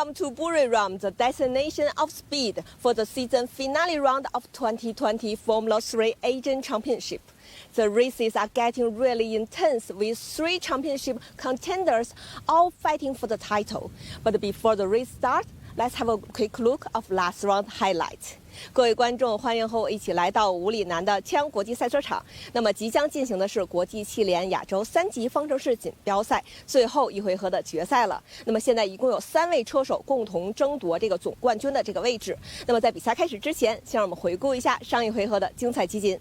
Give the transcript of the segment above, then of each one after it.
Welcome to Buriram, the destination of speed for the season finale round of 2020 Formula 3 Asian Championship. The races are getting really intense with 3 championship contenders all fighting for the title. But before the race starts, let's have a quick look of last round highlights. 各位观众，欢迎和我一起来到五里南的枪国际赛车场。那么即将进行的是国际汽联亚洲3级方程式锦标赛最后一回合的决赛了。那么现在一共有3位车手共同争夺这个总冠军的这个位置。那么在比赛开始之前，先让我们回顾一下上一回合的精彩集锦。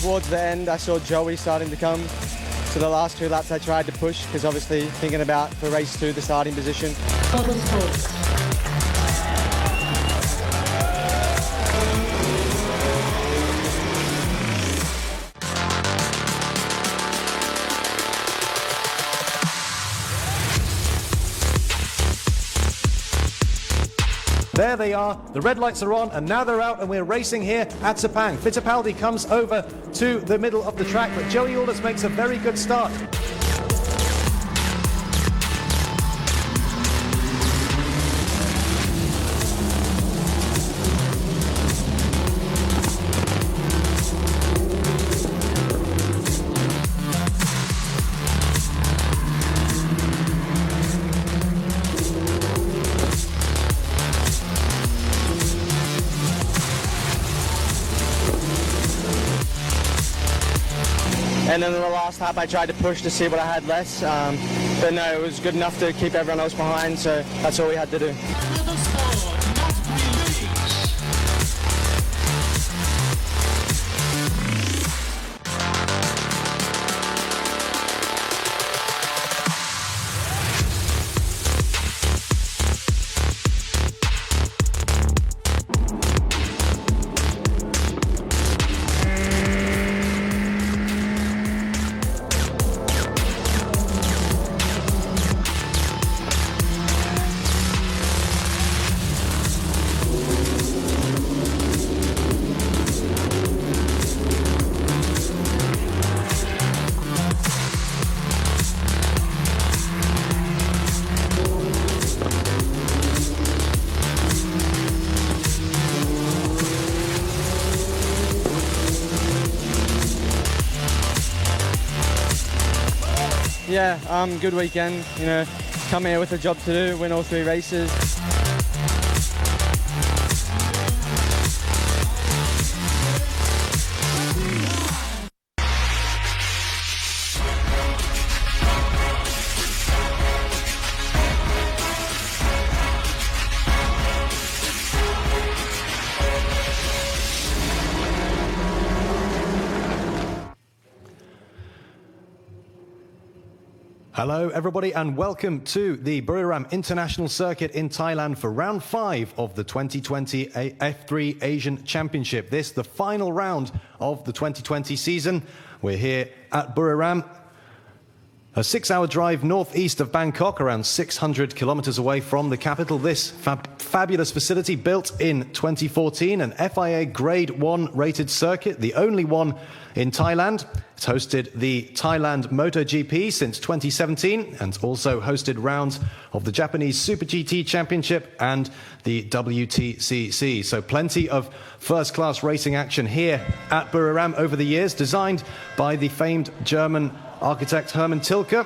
Towards the end, I saw Joey starting to come. So the last 2 laps I tried to push because obviously thinking about for race 2 the starting position. There they are, the red lights are on and now they're out and we're racing here at Sepang. Fittipaldi comes over to the middle of the track, but Joey Aldous makes a very good start. And then in the last lap I tried to push to see what I had less, but no, it was good enough to keep everyone else behind, so that's all we had to do. Yeah, good weekend, you know, come here with a job to do, win all 3 races. Hello everybody and welcome to the Buriram International Circuit in Thailand for round 5 of the 2020 F3 Asian Championship. This the final round of the 2020 season. We're here at Buriram, a 6-hour drive northeast of Bangkok, around 600 kilometers away from the capital. This fabulous facility built in 2014, an FIA Grade 1 rated circuit, the only one in Thailand. It's hosted the Thailand MotoGP since 2017 and also hosted rounds of the Japanese Super GT Championship and the WTCC. So plenty of first-class racing action here at Buriram over the years, designed by the famed German architect Hermann Tilke,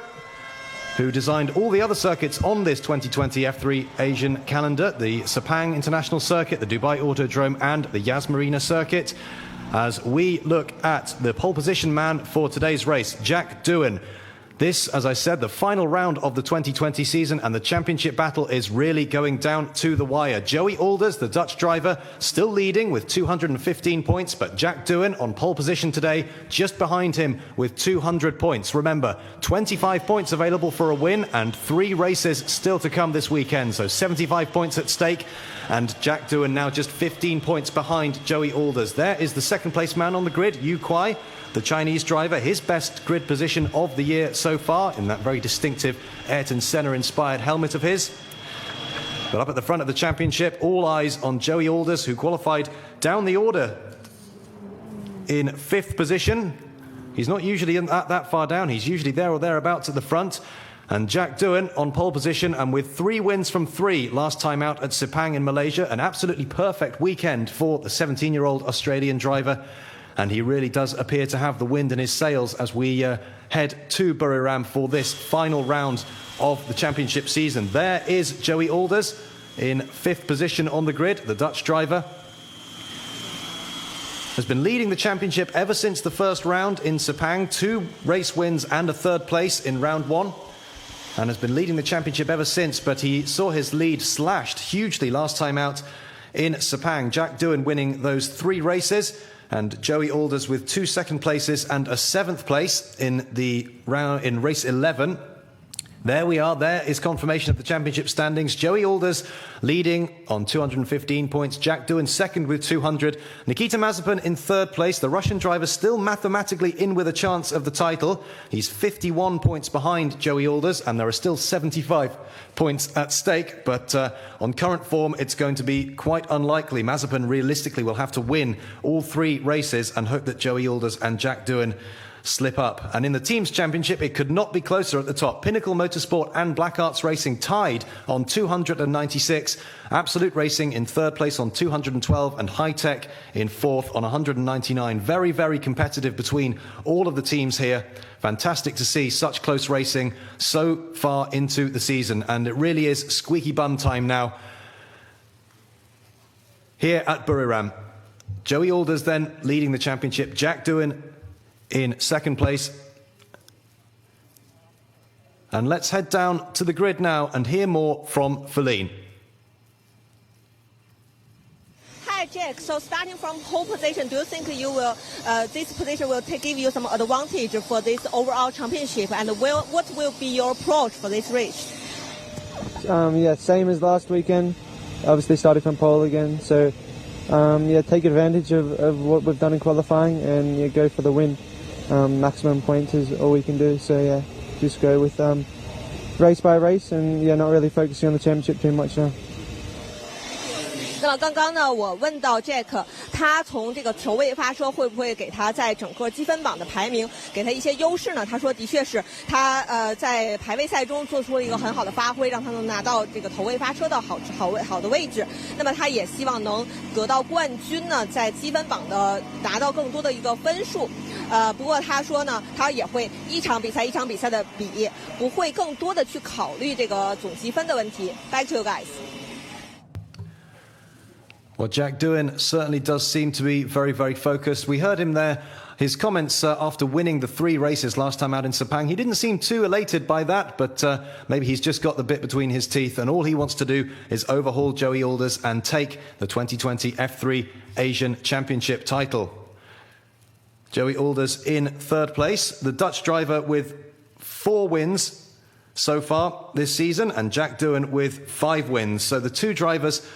who designed all the other circuits on this 2020 F3 Asian calendar, the Sepang International Circuit, the Dubai Autodrome and the Yas Marina Circuit. As we look at the pole position man for today's race, Jack Doohan, This, as I said, the final round of the 2020 season, and the championship battle is really going down to the wire. Joey Alders, the Dutch driver, still leading with 215 points, but Jack Doohan on pole position today, just behind him with 200 points. Remember, 25 points available for a win and 3 races still to come this weekend, so 75 points at stake. And Jack Doohan now just 15 points behind Joey Alders. There is the second place man on the grid, Yu Kuai, the Chinese driver, his best grid position of the year so far in that very distinctive Ayrton Senna-inspired helmet of his. But up at the front of the championship, all eyes on Joey Alders, who qualified down the order in 5th position. He's not usually that far down. He's usually there or thereabouts at the front. And Jack Doohan on pole position, and with 3 wins from 3 last time out at Sepang in Malaysia. An absolutely perfect weekend for the 17-year-old Australian driver. And he really does appear to have the wind in his sails as we head to Buriram for this final round of the championship season. There is Joey Alders in 5th position on the grid. The Dutch driver has been leading the championship ever since the first round in Sepang. 2 race wins and a 3rd place in round 1. And has been leading the championship ever since, but he saw his lead slashed hugely last time out in Sepang. Jack Doohan winning those 3 races, and Joey Alders with 2 second places and a 7th place in the round in race 11. There we are. There is confirmation of the championship standings. Joey Alders leading on 215 points. Jack Doohan second with 200. Nikita Mazepin in 3rd place. The Russian driver still mathematically in with a chance of the title. He's 51 points behind Joey Alders, and there are still 75 points at stake. But on current form, it's going to be quite unlikely. Mazepin realistically will have to win all 3 races and hope that Joey Alders and Jack Doohan slip up. And in the team's championship, it could not be closer at the top. Pinnacle Motorsport and Black Arts Racing tied on 296. Absolute Racing in 3rd place on 212, and High Tech in 4th on 199. Very, very competitive between all of the teams here. Fantastic to see such close racing so far into the season, and it really is squeaky bum time now here at Buriram. Joey Alders then leading the championship. Jack Doohan in 2nd place. And let's head down to the grid now and hear more from Feline. Hi Jack, so starting from pole position, do you think you will this position will give you some advantage for this overall championship, and what will be your approach for this race? Yeah, same as last weekend, obviously starting from pole again, so yeah, take advantage of what we've done in qualifying and yeah, go for the win. Maximum points is all we can do, so yeah, just go with race by race, and yeah, not really focusing on the championship too much now. 那么刚刚呢，我问到 Jack， 他从这个调位发车会不会给他在整个积分榜的排名给他一些优势呢？他说的确是他在排位赛中做出了一个很好的发挥，让他能拿到这个头位发车的好的位置。那么他也希望能得到冠军呢，在积分榜的拿到更多的一个分数。不过他说呢，他也会一场比赛一场比赛的比，不会更多的去考虑这个总积分的问题。Back to you guys. Well, Jack Doohan certainly does seem to be very, very focused. We heard him there, his comments after winning the 3 races last time out in Sepang. He didn't seem too elated by that, but maybe he's just got the bit between his teeth, and all he wants to do is overhaul Joey Alders and take the 2020 F3 Asian Championship title. Joey Alders in 3rd place, the Dutch driver with 4 wins so far this season, and Jack Doohan with 5 wins. So the 2 drivers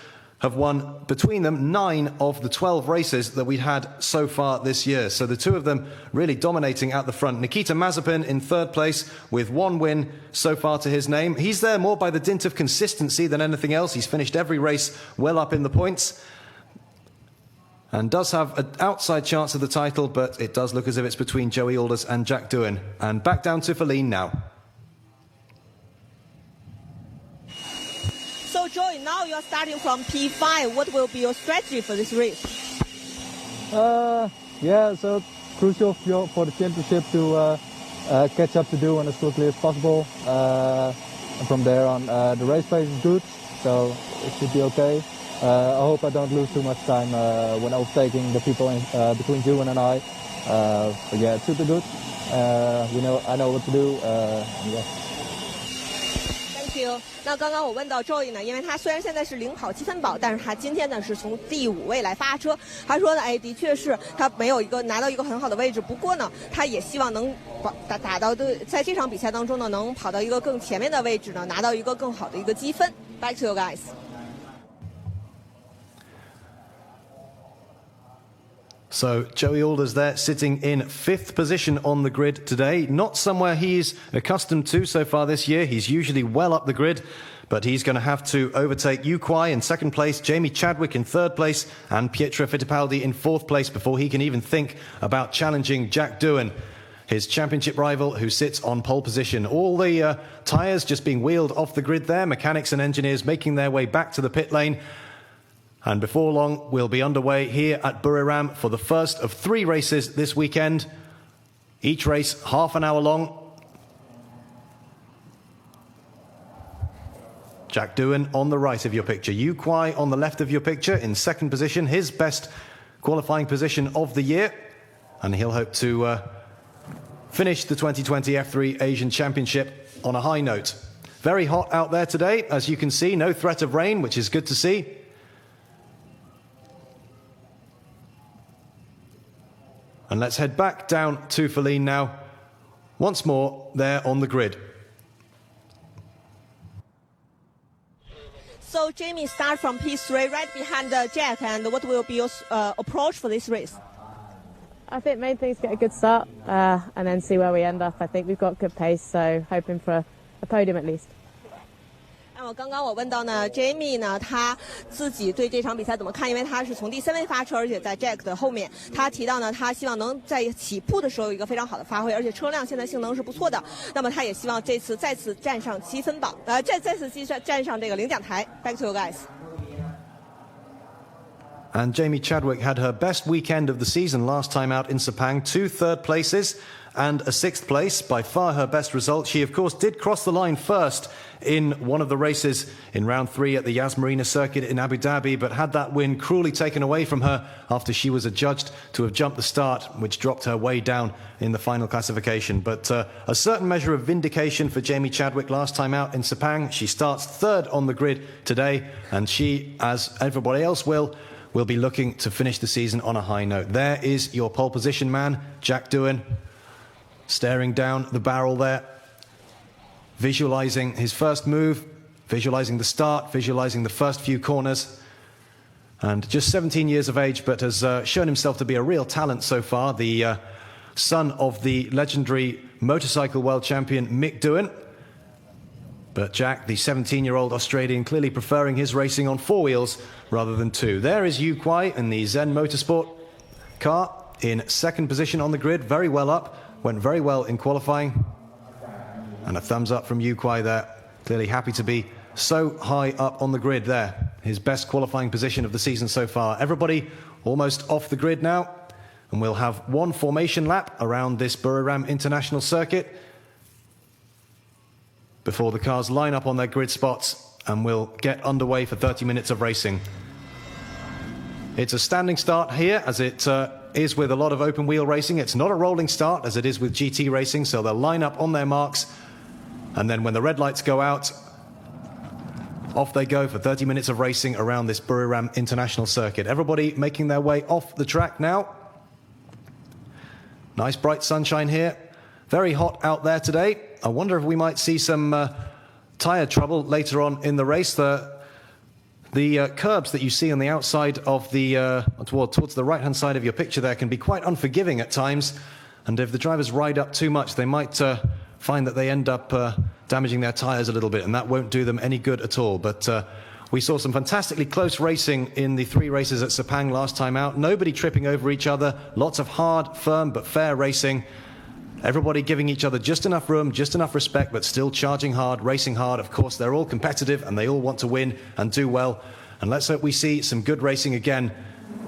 have won, between them, 9 of the 12 races that we've had so far this year. So the 2 of them really dominating at the front. Nikita Mazepin in 3rd place with 1 win so far to his name. He's there more by the dint of consistency than anything else. He's finished every race well up in the points and does have an outside chance of the title, but it does look as if it's between Joey Alders and Jack Doohan. And back down to Feline now. So Joey, now you're starting from P5. What will be your strategy for this race? Yeah, so crucial for the championship to catch up to Doohan as quickly as possible. And from there on, the race pace is good, so it should be okay. I hope I don't lose too much time when overtaking the people between Zhu and I. But yeah, it should be good. I know what to do. Yeah. Thank you。那刚刚我问到 Joey 呢，因为他虽然现在是领跑7分宝，但是他今天呢是从第5位来发车。他说呢，的确是他没有拿到一个很好的位置，不过呢，他也希望能打到在这场比赛当中呢，能跑到一个更前面的位置呢，拿到一个更好的一个积分。Back to you guys。So Joey Alders there sitting in 5th position on the grid today. Not somewhere he's accustomed to so far this year. He's usually well up the grid, but he's going to have to overtake Yu Kuai in 2nd place, Jamie Chadwick in 3rd place, and Pietro Fittipaldi in 4th place before he can even think about challenging Jack Doohan, his championship rival who sits on pole position. All the tyres just being wheeled off the grid there, mechanics and engineers making their way back to the pit lane. And before long, we'll be underway here at Buriram for the first of 3 races this weekend. Each race half an hour long. Jack Doohan on the right of your picture. Yu Kuai on the left of your picture in 2nd position. His best qualifying position of the year. And he'll hope to finish the 2020 F3 Asian Championship on a high note. Very hot out there today, as you can see. No threat of rain, which is good to see. And let's head back down to Feline now, once more there on the grid. So Jamie, start from P3 right behind Jack, and what will be your approach for this race? I think main thing is get a good start and then see where we end up. I think we've got good pace, so hoping for a podium at least. 那么刚刚我问到呢 ，Jamie 呢，他自己对这场比赛怎么看？因为他是从第3位发车，而且在 Jack 的后面。他提到呢，他希望能在起步的时候有一个非常好的发挥，而且车辆现在性能是不错的。那么他也希望这次再次站上7分榜，再次站上这个领奖台。Back to you guys. And Jamie Chadwick had her best weekend of the season last time out in Sepang. 2 third places and a 6th place, by far her best result. She, of course, did cross the line first in one of the races in round 3 at the Yas Marina circuit in Abu Dhabi, but had that win cruelly taken away from her after she was adjudged to have jumped the start, which dropped her way down in the final classification. But a certain measure of vindication for Jamie Chadwick last time out in Sepang. She starts 3rd on the grid today, and she, as everybody else will be looking to finish the season on a high note. There is your pole position man, Jack Doohan, staring down the barrel there, visualizing his first move, visualizing the start, visualizing the first few corners. And just 17 years of age, but has shown himself to be a real talent so far. The son of the legendary motorcycle world champion Mick Doohan. But Jack, the 17-year-old Australian, clearly preferring his racing on 4 wheels rather than 2. There is Yu Kuai in the Zen Motorsport car in 2nd position on the grid, very well up. Went very well in qualifying. And a thumbs up from Yu Kuai there. Clearly happy to be so high up on the grid there. His best qualifying position of the season so far. Everybody almost off the grid now. And we'll have 1 formation lap around this Buriram International Circuit before the cars line up on their grid spots, and we'll get underway for 30 minutes of racing. It's a standing start here, as it is with a lot of open wheel racing. It's not a rolling start as it is with GT racing, so they'll line up on their marks, and then when the red lights go out, off they go for 30 minutes of racing around this Buriram International Circuit. Everybody making their way off the track now. Nice bright sunshine here. Very hot out there today. I wonder if we might see some tyre trouble later on in the race. The curbs that you see on the outside of the, towards the right-hand side of your picture there can be quite unforgiving at times. And if the drivers ride up too much, they might find that they end up damaging their tyres a little bit, and that won't do them any good at all. But we saw some fantastically close racing in the 3 races at Sepang last time out. Nobody tripping over each other. Lots of hard, firm, but fair racing. Everybody giving each other just enough room, just enough respect, but still charging hard, racing hard. Of course, they're all competitive and they all want to win and do well. And let's hope we see some good racing again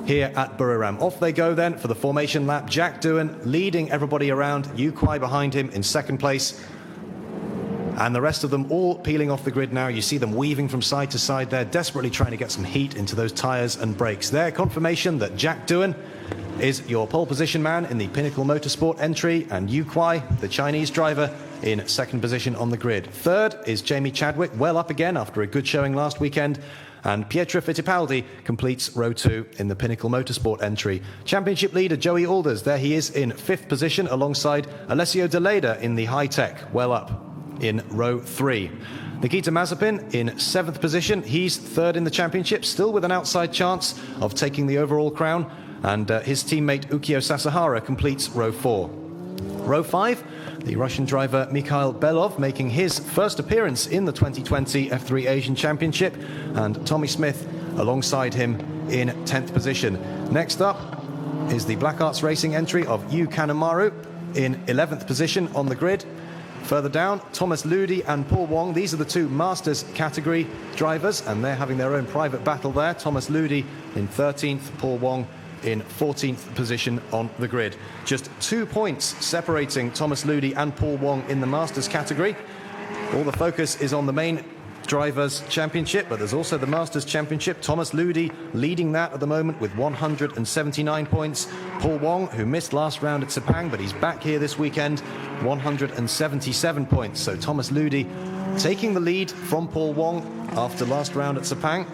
here at Buriram. Off they go then for the formation lap. Jack Doohan leading everybody around. Yu Kuai behind him in 2nd place. And the rest of them all peeling off the grid now. You see them weaving from side to side there, desperately trying to get some heat into those tyres and brakes. There, confirmation that Jack Doohan is your pole position man in the Pinnacle Motorsport entry, and Yu Kuai, the Chinese driver, in second position on the grid. Third is Jamie Chadwick, well up again after a good showing last weekend. And Pietro Fittipaldi completes row 2 in the Pinnacle Motorsport entry. Championship leader Joey Alders, there he is in 5th position alongside Alessio De Leda in the high-tech, well up in row 3. Nikita Mazepin in 7th position. He's 3rd in the championship, still with an outside chance of taking the overall crown. And his teammate Ukio Sasahara completes row 4. Row 5, the Russian driver Mikhail Belov making his first appearance in the 2020 F3 Asian Championship, and Tommy Smith alongside him in 10th position. Next up is the Black Arts Racing entry of Yu Kanemaru in 11th position on the grid. Further down, Thomas Ludi and Paul Wong. These are the 2 Masters category drivers, and they're having their own private battle there. Thomas Ludi in 13th, Paul Wong in 14th position on the grid. Just 2 points separating Thomas Ludi and Paul Wong in the Masters category. All the focus is on the main Drivers' Championship, but there's also the Masters Championship. Thomas Ludi leading that at the moment with 179 points. Paul Wong, who missed last round at Sepang, but he's back here this weekend, 177 points. So Thomas Ludi taking the lead from Paul Wong after last round at Sepang.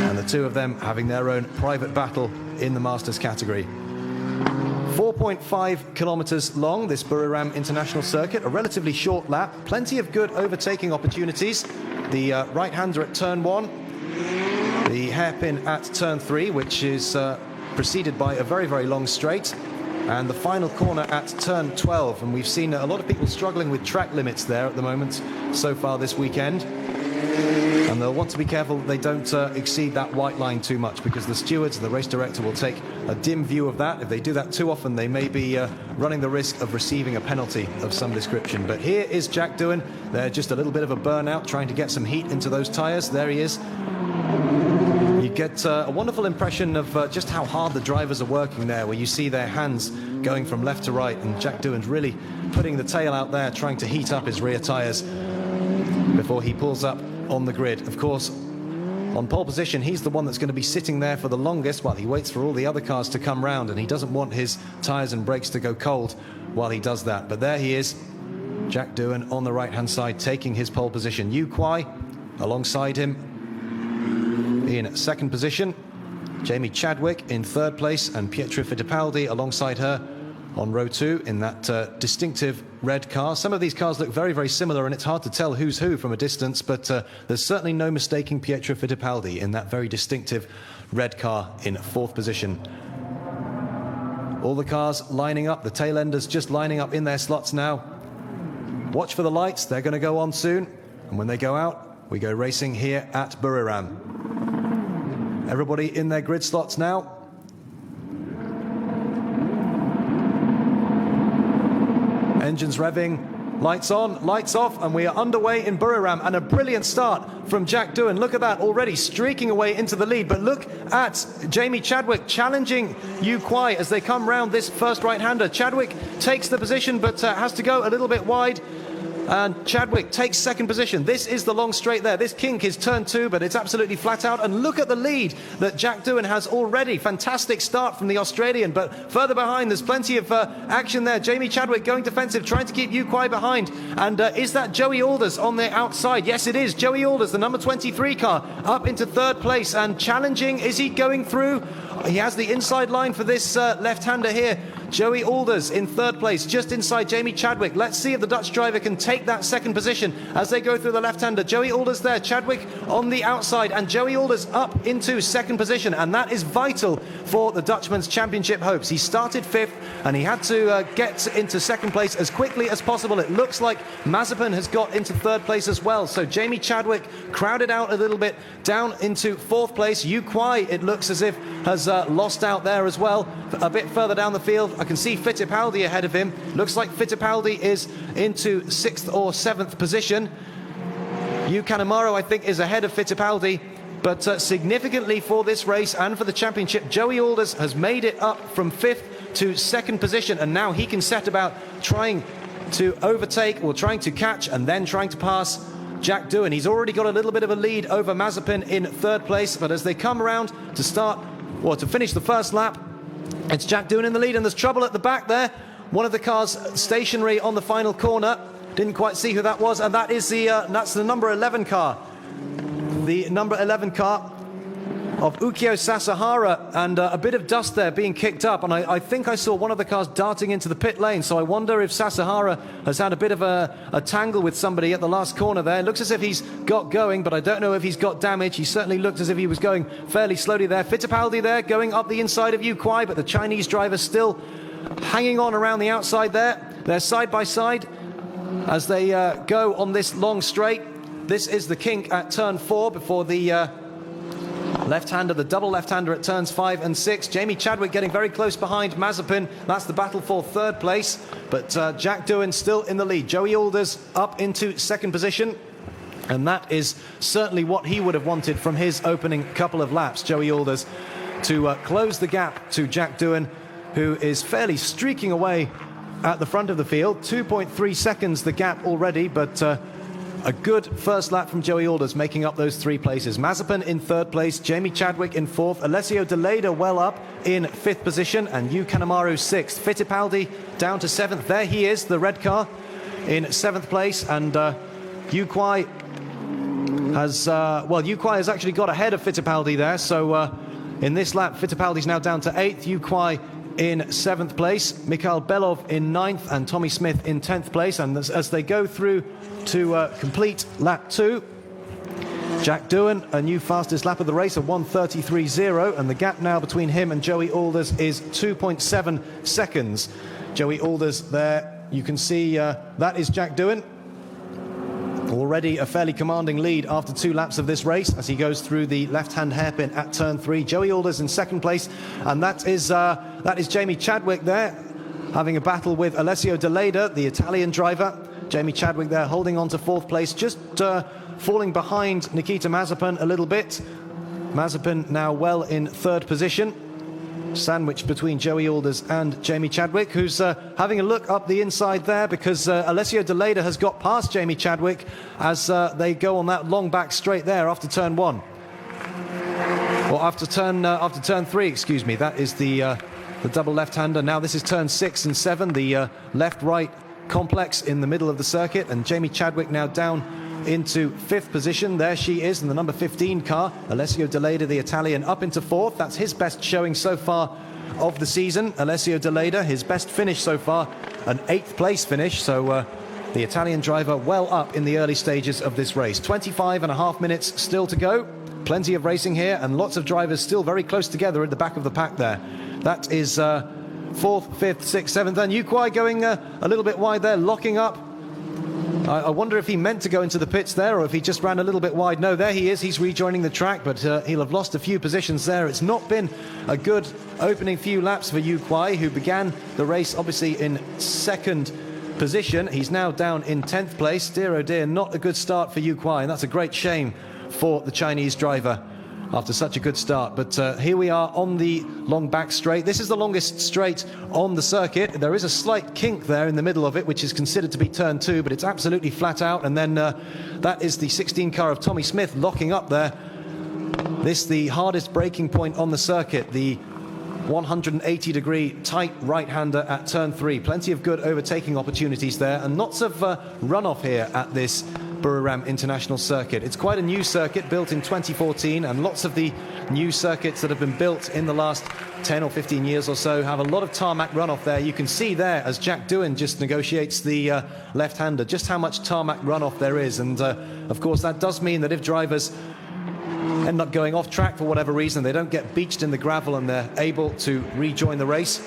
And the 2 of them having their own private battle in the Masters category. 4.5 kilometers long, this Buriram International Circuit, a relatively short lap, plenty of good overtaking opportunities. The right-hander at turn 1, the hairpin at turn 3, which is preceded by a very, very long straight, and the final corner at turn 12. And we've seen a lot of people struggling with track limits there at the moment so far this weekend. And they'll want to be careful that they don't exceed that white line too much, because the stewards and the race director will take a dim view of that. If they do that too often, they may be running the risk of receiving a penalty of some description. But here is Jack Doohan. They're just a little bit of a burnout, trying to get some heat into those tyres. There he is. You get a wonderful impression of just how hard the drivers are working there, where you see their hands going from left to right, and Jack Doohan's really putting the tail out there, trying to heat up his rear tyres before he pulls up on the grid. Of course, on pole position, he's the one that's going to be sitting there for the longest while he waits for all the other cars to come round, and he doesn't want his tyres and brakes to go cold while he does that. But there he is, Jack Doohan on the right-hand side, taking his pole position. Yu Kuai alongside him in second position. Jamie Chadwick in 3rd place, and Pietro Fittipaldi alongside her on row 2 in that distinctive red car. Some of these cars look very, very similar, and it's hard to tell who's who from a distance, but there's certainly no mistaking Pietro Fittipaldi in that very distinctive red car in 4th position. All the cars lining up, the tail enders just lining up in their slots now. Watch for the lights, they're going to go on soon, and when they go out, we go racing here at Buriram. Everybody in their grid slots now. Engines revving, lights on, lights off, and we are underway in Buriram, and a brilliant start from Jack Doohan. Look at that, already streaking away into the lead, but look at Jamie Chadwick challenging Yu Kuai as they come round this first right-hander. Chadwick takes the position, but has to go a little bit wide, and Chadwick takes second position. This is the long straight there. This kink is turn 2, but it's absolutely flat out. And look at the lead that Jack Doohan has already. Fantastic start from the Australian, but further behind, there's plenty of action there. Jamie Chadwick going defensive, trying to keep Yu Kuai behind. And is that Joey Alders on the outside? Yes, it is. Joey Alders, the number 23 car, up into 3rd place and challenging. Is he going through? He has the inside line for this left-hander here. Joey Alders in 3rd place, just inside Jamie Chadwick. Let's see if the Dutch driver can take that second position as they go through the left-hander. Joey Alders there, Chadwick on the outside, and Joey Alders up into second position, and that is vital for the Dutchman's championship hopes. He started 5th, and he had to get into second place as quickly as possible. It looks like Mazepin has got into 3rd place as well, so Jamie Chadwick crowded out a little bit down into 4th place. Yu Kuai, it looks as if, has lost out there as well, a bit further down the field. I can see Fittipaldi ahead of him. Looks like Fittipaldi is into 6th or 7th position. Yu Kanemaru, I think, is ahead of Fittipaldi. But significantly for this race and for the championship, Joey Alders has made it up from 5th to 2nd position. And now he can set about trying to overtake, or trying to catch and then trying to pass Jack Doohan. He's already got a little bit of a lead over Mazepin in third place, but as they come around to start, or to finish the first lap, it's Jack Doohan in the lead, and there's trouble at the back there. One of the cars stationary on the final corner. Didn't quite see who that was, and that is that's the number 11 car. The number 11 car of Ukyo Sasahara, and a bit of dust there being kicked up, and I think I saw one of the cars darting into the pit lane, so I wonder if Sasahara has had a bit of a tangle with somebody at the last corner there. It looks as if he's got going, but I don't know if he's got damage. He certainly looked as if he was going fairly slowly there. Fittipaldi there going up the inside of Yu Kuai, but the Chinese driver still hanging on around the outside there. They're side by side as they go on this long straight. This is the kink at turn 4 before the left-hander, the double left-hander at turns 5 and 6. Jamie Chadwick getting very close behind Mazepin. That's the battle for third place, but Jack Doohan still in the lead. Joey Alders up into second position, and that is certainly what he would have wanted from his opening couple of laps, Joey Alders, to close the gap to Jack Doohan, who is fairly streaking away at the front of the field. 2.3 seconds the gap already, but a good first lap from Joey Alders, making up those 3 places. Mazepin in third place, Jamie Chadwick in fourth, Alessio De Leda well up in fifth position, and Yu Kanemaru sixth. Fittipaldi down to seventh. There he is, the red car, in seventh place, and Yu Kuai has actually got ahead of Fittipaldi there, so in this lap Fittipaldi's now down to eighth, Yu Kuai in seventh place, Mikhail Belov in ninth, and Tommy Smith in 10th place. And as they go through to complete lap 2, Jack Doohan, a new fastest lap of the race, a 1:33.0, and the gap now between him and Joey Alders is 2.7 seconds. Joey Alders there, you can see that is Jack Doohan. Already a fairly commanding lead after 2 laps of this race as he goes through the left-hand hairpin at turn 3. Joey Alders in second place, and that is Jamie Chadwick there, having a battle with Alessio De Leda, the Italian driver. Jamie Chadwick there holding on to fourth place, just falling behind Nikita Mazepin a little bit. Mazepin now well in third position, sandwiched between Joey Alders and Jamie Chadwick, who's having a look up the inside there because Alessio De Leda has got past Jamie Chadwick as they go on that long back straight there after turn 1. Or after turn 3, excuse me. That is the double left-hander. Now this is turn 6 and 7, the left-right complex in the middle of the circuit, and Jamie Chadwick now down into fifth position. There she is in the number 15 car. Alessio De Leda, the Italian, up into fourth. That's his best showing so far of the season. Alessio De Leda, his best finish so far, an 8th place finish. So the Italian driver well up in the early stages of this race. 25.5 minutes still to go. Plenty of racing here, and lots of drivers still very close together at the back of the pack there. That is 4th, 5th, 6th, 7th, and Yu Kuai going a little bit wide there, locking up. I wonder if he meant to go into the pits there or if he just ran a little bit wide. No, there he is. He's rejoining the track, but he'll have lost a few positions there. It's not been a good opening few laps for Yu Kuai, who began the race obviously in second position. He's now down in 10th place. Dear oh dear, not a good start for Yu Kuai, and that's a great shame for the Chinese driver after such a good start. But here we are on the long back straight. This is the longest straight on the circuit. There is a slight kink there in the middle of it, which is considered to be turn 2, but it's absolutely flat out. And then that is the 16 car of Tommy Smith locking up there. This the hardest braking point on the circuit, the 180-degree tight right-hander at turn 3. Plenty of good overtaking opportunities there, and lots of runoff here at this Buriram International Circuit. It's quite a new circuit, built in 2014, and lots of the new circuits that have been built in the last 10 or 15 years or so have a lot of tarmac runoff there. You can see there, as Jack Doohan just negotiates the left-hander, just how much tarmac runoff there is. And of course that does mean that if drivers end up going off track for whatever reason, they don't get beached in the gravel and they're able to rejoin the race.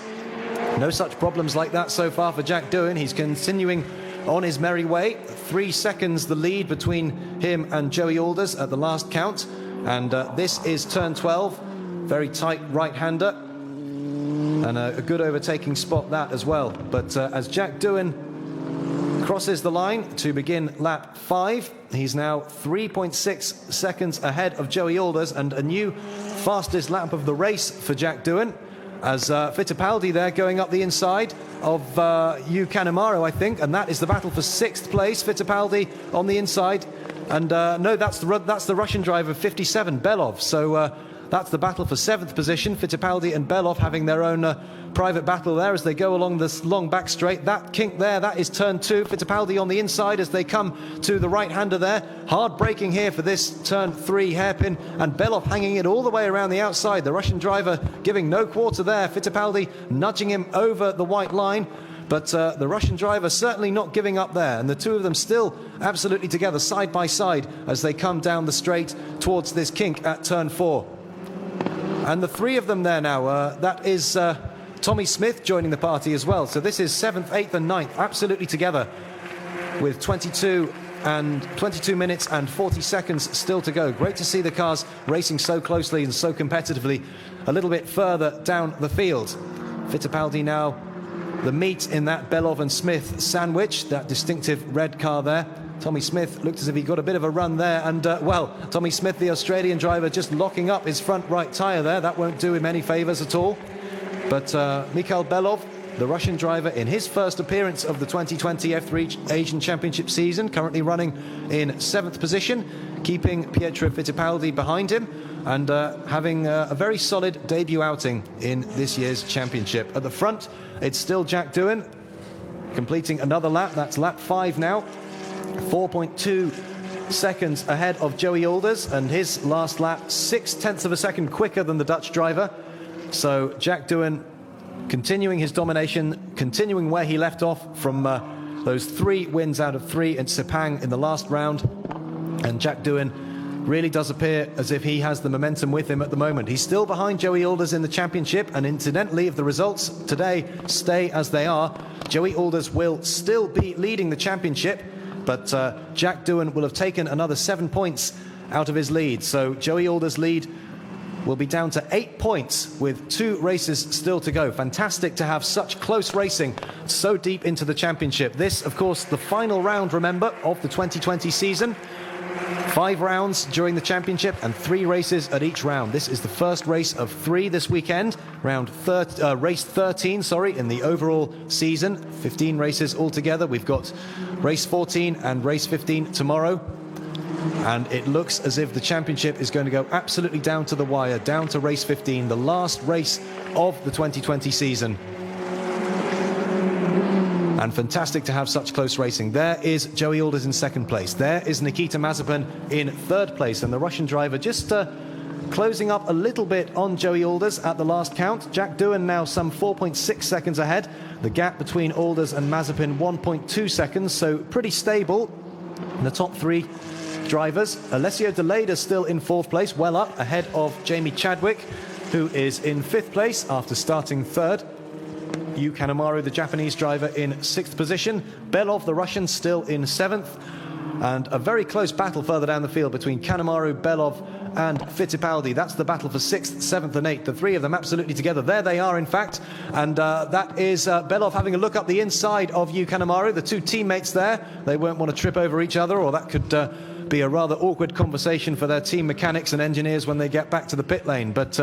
No such problems like that so far for Jack Doohan. He's continuing on his merry way. 3 seconds the lead between him and Joey Alders at the last count. And this is turn 12. Very tight right-hander. And a good overtaking spot that as well. But as Jack Doohan crosses the line to begin lap 5, he's now 3.6 seconds ahead of Joey Alders, and a new fastest lap of the race for Jack Doohan. as Fittipaldi there going up the inside of Yu Kanemaru, I think, and that is the battle for 6th place. Fittipaldi on the inside, and no, that's the Russian driver 57, Belov. So that's the battle for 7th position. Fittipaldi and Belov having their own private battle there as they go along this long back straight. That kink there, that is turn 2. Fittipaldi on the inside as they come to the right-hander there. Hard braking here for this turn 3 hairpin, and Belov hanging it all the way around the outside. The Russian driver giving no quarter there. Fittipaldi nudging him over the white line, but the Russian driver certainly not giving up there, and the two of them still absolutely together, side by side, as they come down the straight towards this kink at turn 4. And the three of them there now, that is Tommy Smith joining the party as well. So this is 7th, 8th and 9th, absolutely together, with 22 minutes and 40 seconds still to go. Great to see the cars racing so closely and so competitively a little bit further down the field. Fittipaldi now the meat in that Belov and Smith sandwich, that distinctive red car there. Tommy Smith looked as if he got a bit of a run there, and well, Tommy Smith, the Australian driver, just locking up his front right tyre there. That won't do him any favours at all. But Mikhail Belov, the Russian driver, in his first appearance of the 2020 F3 Asian Championship season, currently running in 7th position, keeping Pietro Fittipaldi behind him, and having a very solid debut outing in this year's championship. At the front, it's still Jack Doohan completing another lap. That's lap 5 now. 4.2 seconds ahead of Joey Alders, and his last lap 0.6 of a second quicker than the Dutch driver. So Jack Doohan continuing his domination, continuing where he left off from those 3 wins out of 3 in Sepang in the last round. And Jack Doohan really does appear as if he has the momentum with him at the moment. He's still behind Joey Alders in the championship, and incidentally, if the results today stay as they are, Joey Alders will still be leading the championship, but Jack Doohan will have taken another 7 points out of his lead. So Joey Alders' lead will be down to 8 points with 2 races still to go. Fantastic to have such close racing so deep into the championship. This, of course, the final round, remember, of the 2020 season. 5 rounds during the championship and 3 races at each round. This is the first race of 3 this weekend, race 13, in the overall season. 15 races altogether. We've got race 14 and race 15 tomorrow. And it looks as if the championship is going to go absolutely down to the wire, down to race 15, the last race of the 2020 season. And fantastic to have such close racing. There is Joey Alders in 2nd place. There is Nikita Mazepin in 3rd place. And the Russian driver just closing up a little bit on Joey Alders at the last count. Jack Doohan now some 4.6 seconds ahead. The gap between Alders and Mazepin 1.2 seconds. So pretty stable in the top 3 drivers. Alessio De Leda still in 4th place, well up ahead of Jamie Chadwick, who is in 5th place after starting 3rd. Yu Kanemaru, the Japanese driver, in 6th position. Belov, the Russian, still in 7th. And a very close battle further down the field between Kanemaru, Belov and Fittipaldi. That's the battle for 6th, 7th and 8th. The 3 of them absolutely together. There they are, in fact. And that is Belov having a look up the inside of Yu Kanemaru. The 2 teammates there. They won't want to trip over each other, or that could be a rather awkward conversation for their team mechanics and engineers when they get back to the pit lane. But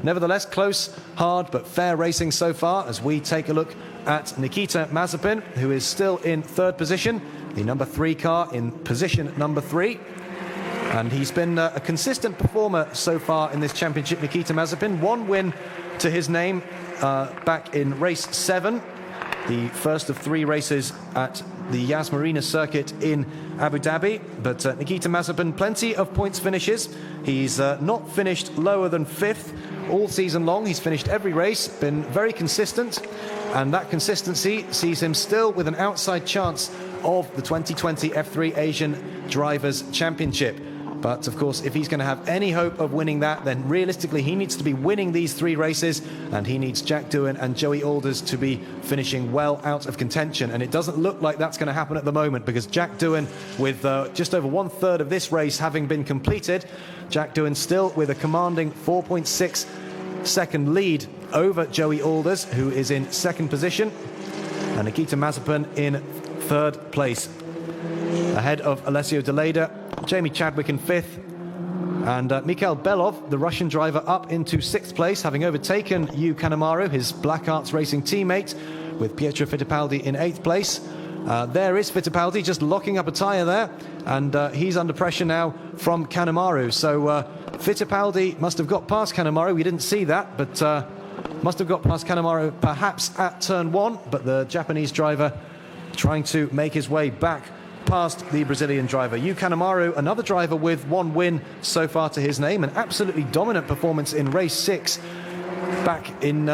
nevertheless, close, hard, but fair racing so far as we take a look at Nikita Mazepin, who is still in 3rd position, the number 3 car in position number 3. And he's been a consistent performer so far in this championship, Nikita Mazepin. 1 win to his name back in race 7, the first of 3 races at the Yas Marina circuit in Abu Dhabi. But Nikita Mazepin, plenty of points finishes. He's not finished lower than 5th all season long. He's finished every race, been very consistent, and that consistency sees him still with an outside chance of the 2020 F3 Asian Drivers' Championship. But of course, if he's going to have any hope of winning that, then realistically he needs to be winning these 3 races, and he needs Jack Doohan and Joey Alders to be finishing well out of contention. And it doesn't look like that's going to happen at the moment, because Jack Doohan, with just over 1/3 of this race having been completed, Jack Doohan still with a commanding 4.6 second lead over Joey Alders, who is in 2nd position, and Nikita Mazepin in 3rd place, ahead of Alessio De Leda, Jamie Chadwick in 5th, And Mikhail Belov, the Russian driver, up into 6th place, having overtaken Yu Kanemaru, his Black Arts Racing teammate, with Pietro Fittipaldi in 8th place. There is Fittipaldi just locking up a tyre there, and he's under pressure now from Kanemaru. So Fittipaldi must have got past Kanemaru. We didn't see that, but must have got past Kanemaru perhaps at turn 1, but the Japanese driver trying to make his way back past the Brazilian driver. Yu Kanemaru, another driver with 1 win so far to his name, an absolutely dominant performance in race 6 back in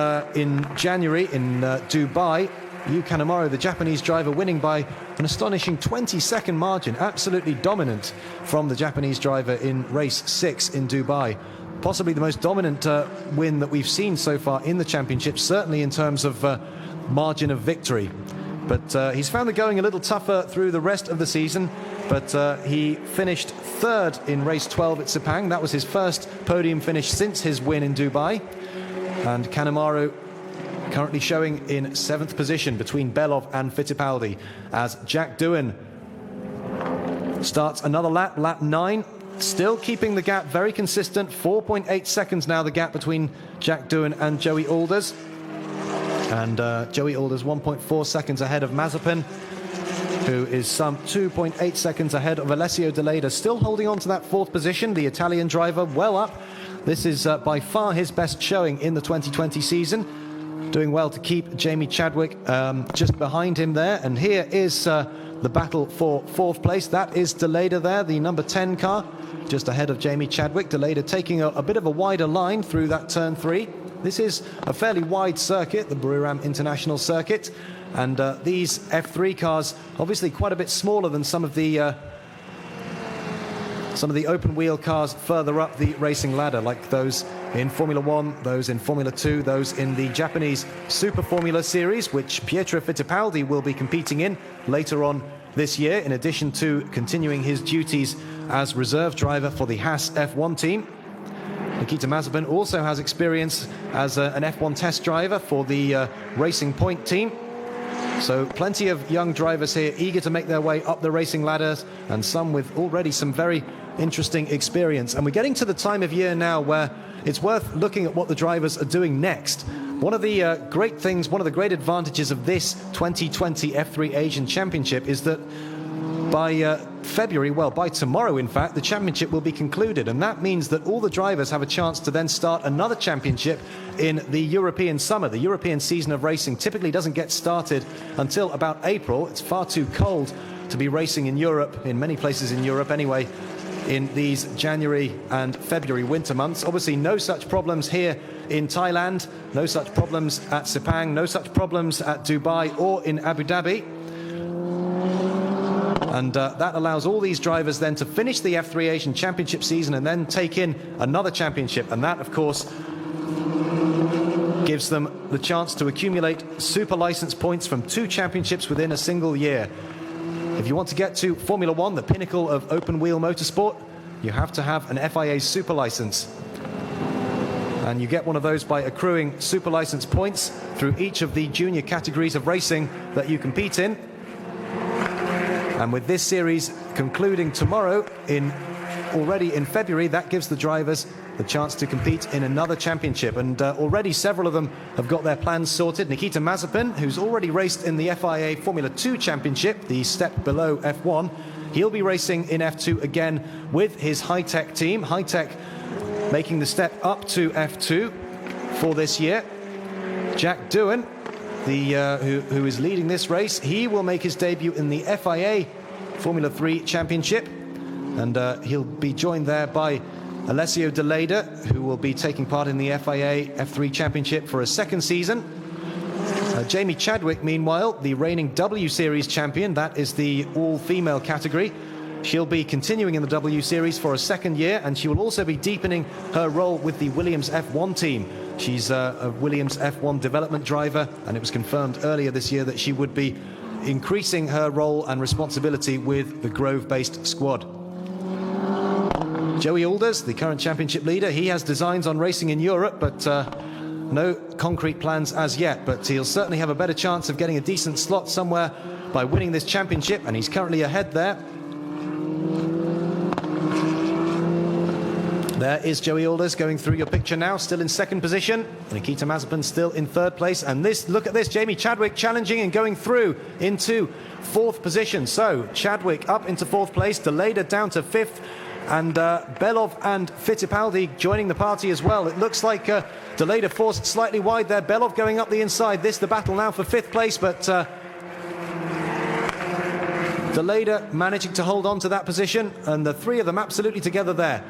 January in Dubai. Yu Kanemaru, the Japanese driver, winning by an astonishing 20-second margin. Absolutely dominant from the Japanese driver in race 6 in Dubai. Possibly the most dominant win that we've seen so far in the championship, certainly in terms of margin of victory. But he's found the going a little tougher through the rest of the season. But he finished 3rd in race 12 at Sepang. That was his first podium finish since his win in Dubai. And Kanemaru currently showing in 7th position between Belov and Fittipaldi, as Jack Doohan starts another lap, lap 9. Still keeping the gap very consistent. 4.8 seconds now, the gap between Jack Doohan and Joey Alders. And Joey Alders 1.4 seconds ahead of Mazepin, who is some 2.8 seconds ahead of Alessio De Leda, still holding on to that 4th position. The Italian driver well up. This is by far his best showing in the 2020 season. Doing well to keep Jamie Chadwick just behind him there. And here is the battle for 4th place. That is De Leda there, the number 10 car, just ahead of Jamie Chadwick. De Leda taking a bit of a wider line through that turn 3. This is a fairly wide circuit, the Buriram International Circuit, and these F3 cars obviously quite a bit smaller than some of the open wheel cars further up the racing ladder, like those in Formula 1, those in Formula 2, those in the Japanese Super Formula Series, which Pietro Fittipaldi will be competing in later on this year, in addition to continuing his duties as reserve driver for the Haas F1 team. Nikita Mazepin also has experience as an F1 test driver for the Racing Point team. So plenty of young drivers here eager to make their way up the racing ladders, and some with already some very interesting experience. And we're getting to the time of year now where it's worth looking at what the drivers are doing next. One of the great things, one of the great advantages of this 2020 F3 Asian Championship is that by February, well, by tomorrow, in fact, the championship will be concluded. And that means that all the drivers have a chance to then start another championship in the European summer. The European season of racing typically doesn't get started until about April. It's far too cold to be racing in Europe, in many places in Europe anyway, in these January and February winter months. Obviously, no such problems here in Thailand, no such problems at Sepang, no such problems at Dubai or in Abu Dhabi. And that allows all these drivers then to finish the F3 Asian Championship season and then take in another championship. And that, of course, gives them the chance to accumulate super license points from 2 championships within a single year. If you want to get to Formula 1, the pinnacle of open wheel motorsport, you have to have an FIA super license. And you get one of those by accruing super license points through each of the junior categories of racing that you compete in. And with this series concluding tomorrow, already in February, that gives the drivers the chance to compete in another championship. And already several of them have got their plans sorted. Nikita Mazepin, who's already raced in the FIA Formula 2 Championship, the step below F1, he'll be racing in F2 again with his high-tech team. High-tech making the step up to F2 for this year. Jack Doohan, who is leading this race, he will make his debut in the FIA Formula 3 Championship, and he'll be joined there by Alessio De Leda, who will be taking part in the FIA F3 Championship for a second season. Jamie Chadwick, meanwhile, the reigning W Series champion, that is the all-female category. She'll be continuing in the W Series for a second year, and she will also be deepening her role with the Williams F1 team. She's a Williams F1 development driver, and it was confirmed earlier this year that she would be increasing her role and responsibility with the Grove-based squad. Joey Alders, the current championship leader, he has designs on racing in Europe, but no concrete plans as yet. But he'll certainly have a better chance of getting a decent slot somewhere by winning this championship, and he's currently ahead there. There is Joey Alders going through your picture now, still in second position. Nikita Mazepin still in third place. And this, look at this, Jamie Chadwick challenging and going through into fourth position. So Chadwick up into fourth place, Deleda down to fifth, and Belov and Fittipaldi joining the party as well. It looks like Deleda forced slightly wide there. Belov going up the inside. This the battle now for fifth place, but Deleda managing to hold on to that position, and the three of them absolutely together there.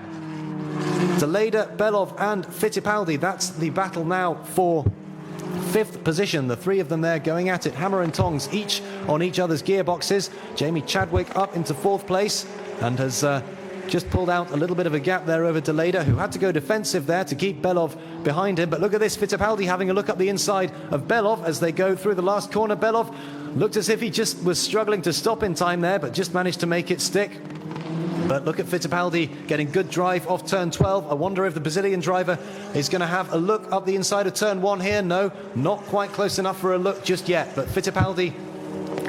Deleda, Belov and Fittipaldi, that's the battle now for fifth position. The three of them there going at it, hammer and tongs, each on each other's gearboxes. Jamie Chadwick up into fourth place and has just pulled out a little bit of a gap there over Deleda, who had to go defensive there to keep Belov behind him. But look at this, Fittipaldi having a look up the inside of Belov as they go through the last corner. Belov looked as if he just was struggling to stop in time there, but just managed to make it stick. But look at Fittipaldi getting good drive off turn 12. I wonder if the Brazilian driver is going to have a look up the inside of turn 1 here. No, not quite close enough for a look just yet. But Fittipaldi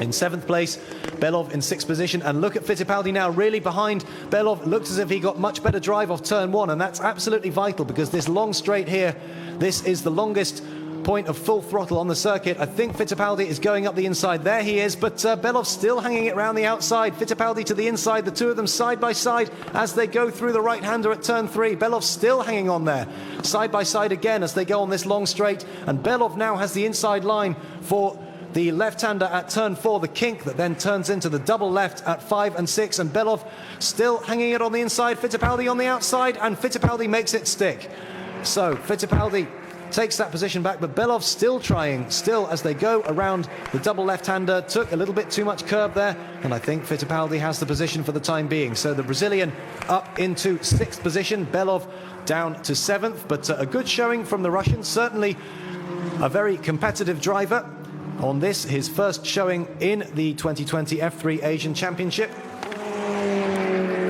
in seventh place, Belov in sixth position. And look at Fittipaldi now really behind Belov. Looks as if he got much better drive off turn 1. And that's absolutely vital, because this long straight here, this is the longest point of full throttle on the circuit. I think Fittipaldi is going up the inside. There he is, but Belov still hanging it around the outside. Fittipaldi to the inside, the two of them side by side as they go through the right-hander at turn 3. Belov still hanging on there, side by side again as they go on this long straight. And Belov now has the inside line for the left-hander at turn 4, the kink that then turns into the double left at 5 and 6. And Belov still hanging it on the inside, Fittipaldi on the outside, and Fittipaldi makes it stick. So Fittipaldi takes that position back, but Belov still trying, still as they go around the double left-hander. Took a little bit too much curb there, and I think Fittipaldi has the position for the time being. So the Brazilian up into sixth position, Belov down to seventh, but a good showing from the Russian. Certainly a very competitive driver on this, his first showing in the 2020 F3 Asian Championship.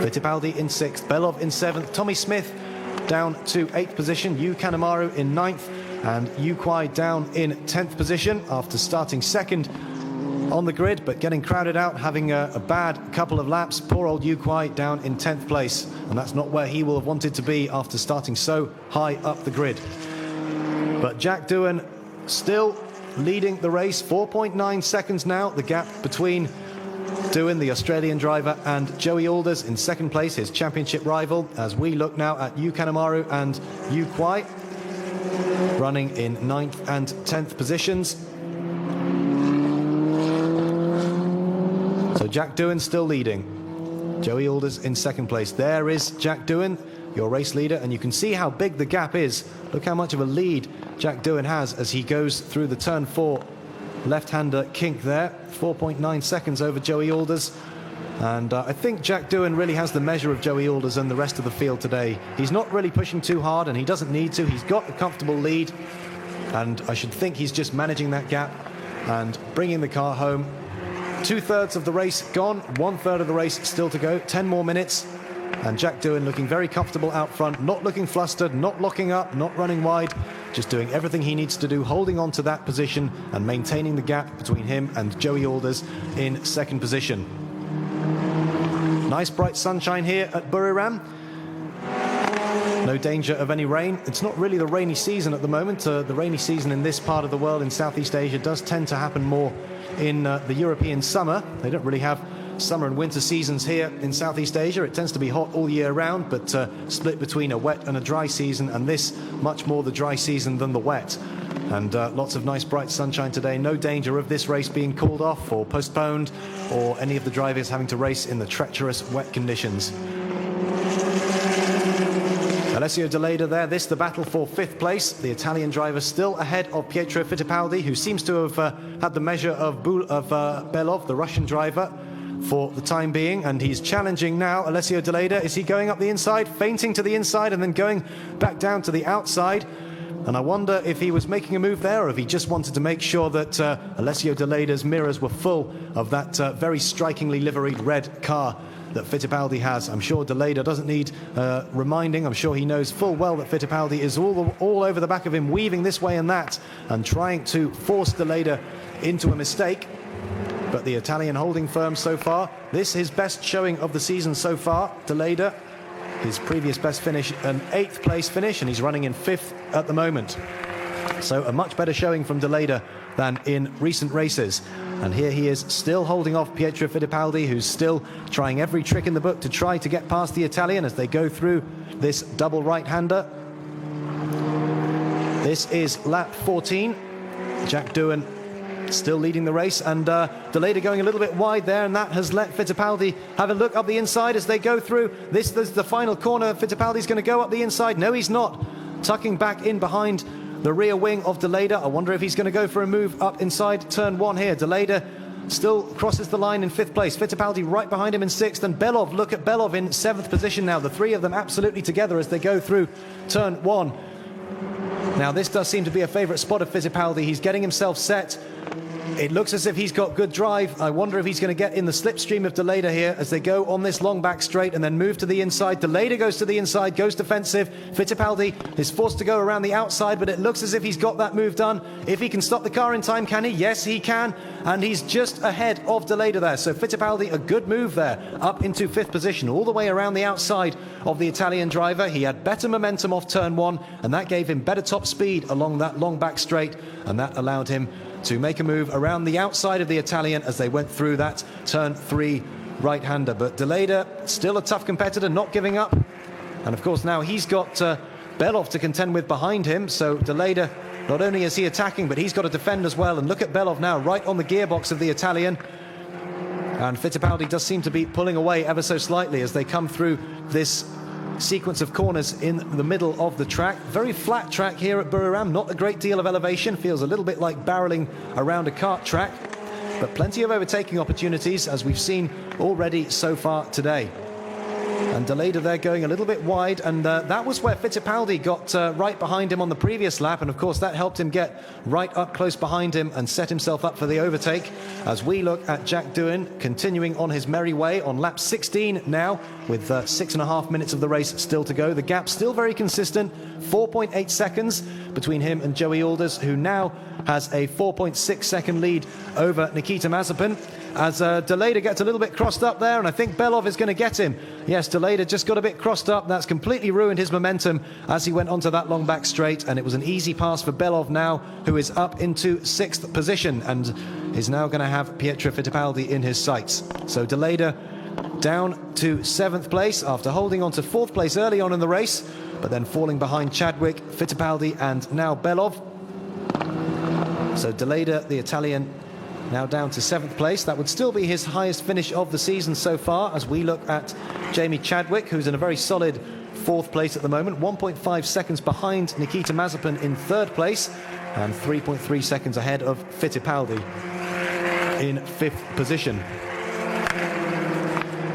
Fittipaldi in sixth, Belov in seventh, Tommy Smith down to 8th position, Yu Kanemaru in 9th, and Yu Kwai down in 10th position after starting second on the grid, but getting crowded out, having a bad couple of laps. Poor old Yu Kwai down in 10th place, and that's not where he will have wanted to be after starting so high up the grid. But Jack Doohan still leading the race, 4.9 seconds now, the gap between Doohan, the Australian driver, and Joey Alders in second place, his championship rival, as we look now at Yu Kanemaru and Yu Kwai running in 9th and 10th positions. So Jack Doohan still leading, Joey Alders in second place. There is Jack Doohan, your race leader, and you can see how big the gap is. Look how much of a lead Jack Doohan has as he goes through the turn 4 left-hander kink there, 4.9 seconds over Joey Alders. And I think Jack Doohan really has the measure of Joey Alders and the rest of the field today. He's not really pushing too hard, and he doesn't need to. He's got a comfortable lead, and I should think he's just managing that gap and bringing the car home. 2/3 of the race gone, 1/3 of the race still to go, 10 more minutes. And Jack Doohan looking very comfortable out front, not looking flustered, not locking up, not running wide, just doing everything he needs to do, holding on to that position and maintaining the gap between him and Joey Alders in second position. Nice bright sunshine here at Buriram. No danger of any rain. It's not really the rainy season at the moment. The rainy season in this part of the world, in Southeast Asia, does tend to happen more in the European summer. They don't really have summer and winter seasons here in Southeast Asia. It tends to be hot all year round, but split between a wet and a dry season, and this much more the dry season than the wet. And lots of nice bright sunshine today. No danger of this race being called off or postponed, or any of the drivers having to race in the treacherous wet conditions. Alessio Deleda there, this the battle for 5th place. The Italian driver still ahead of Pietro Fittipaldi, who seems to have had the measure of Belov, the Russian driver, for the time being, and he's challenging now Alessio Deleda. Is he going up the inside, feinting to the inside and then going back down to the outside? And I wonder if he was making a move there, or if he just wanted to make sure that Alessio Deleda's mirrors were full of that very strikingly liveried red car that Fittipaldi has. I'm sure Deleda doesn't need reminding. I'm sure he knows full well that Fittipaldi is all over the back of him, weaving this way and that, and trying to force Deleda into a mistake. But the Italian holding firm so far. This is his best showing of the season so far. Deleda His previous best finish, an 8th place finish, and he's running in 5th at the moment. So a much better showing from Deleda than in recent races. And here he is still holding off Pietro Fittipaldi, who's still trying every trick in the book to try to get past the Italian as they go through this double right-hander. This is lap 14. Jack Doohan still leading the race, and Deleda going a little bit wide there, and that has let Fittipaldi have a look up the inside as they go through. This is the final corner. Fittipaldi's going to go up the inside. No, he's not. Tucking back in behind the rear wing of Deleda. I wonder if he's going to go for a move up inside turn 1 here. Deleda still crosses the line in 5th place. Fittipaldi right behind him in 6th, and Belov, look at Belov in 7th position now. The three of them absolutely together as they go through turn 1. Now this does seem to be a favourite spot of Fittipaldi. He's getting himself set. It looks as if he's got good drive. I wonder if he's going to get in the slipstream of Deleda here as they go on this long back straight and then move to the inside. Deleda goes to the inside, goes defensive. Fittipaldi is forced to go around the outside, but it looks as if he's got that move done. If he can stop the car in time, can he? Yes, he can. And he's just ahead of Deleda there. So Fittipaldi, a good move there, up into 5th position, all the way around the outside of the Italian driver. He had better momentum off turn 1, and that gave him better top speed along that long back straight, and that allowed him to make a move around the outside of the Italian as they went through that turn 3 right-hander. But Deleda, still a tough competitor, not giving up. And of course now he's got Belov to contend with behind him. So Deleda, not only is he attacking, but he's got to defend as well. And look at Belov now, right on the gearbox of the Italian. And Fittipaldi does seem to be pulling away ever so slightly as they come through this sequence of corners in the middle of the track. Very flat track here at Buriram, not a great deal of elevation, feels a little bit like barreling around a kart track, but plenty of overtaking opportunities as we've seen already so far today. And Deleda there going a little bit wide, and that was where Fittipaldi got right behind him on the previous lap, and of course that helped him get right up close behind him and set himself up for the overtake. As we look at Jack Doohan continuing on his merry way on lap 16 now, with 6.5 minutes of the race still to go. The gap still very consistent, 4.8 seconds between him and Joey Alders, who now has a 4.6 second lead over Nikita Mazepin. As Deleda gets a little bit crossed up there, and I think Belov is going to get him. Yes, Deleda just got a bit crossed up. That's completely ruined his momentum as he went onto that long back straight, and it was an easy pass for Belov now, who is up into 6th position and is now going to have Pietro Fittipaldi in his sights. So Deleda down to 7th place after holding on to 4th place early on in the race, but then falling behind Chadwick, Fittipaldi and now Belov. So Deleda, the Italian, now down to 7th place. That would still be his highest finish of the season so far as we look at Jamie Chadwick, who's in a very solid 4th place at the moment, 1.5 seconds behind Nikita Mazepin in 3rd place and 3.3 seconds ahead of Fittipaldi in 5th position.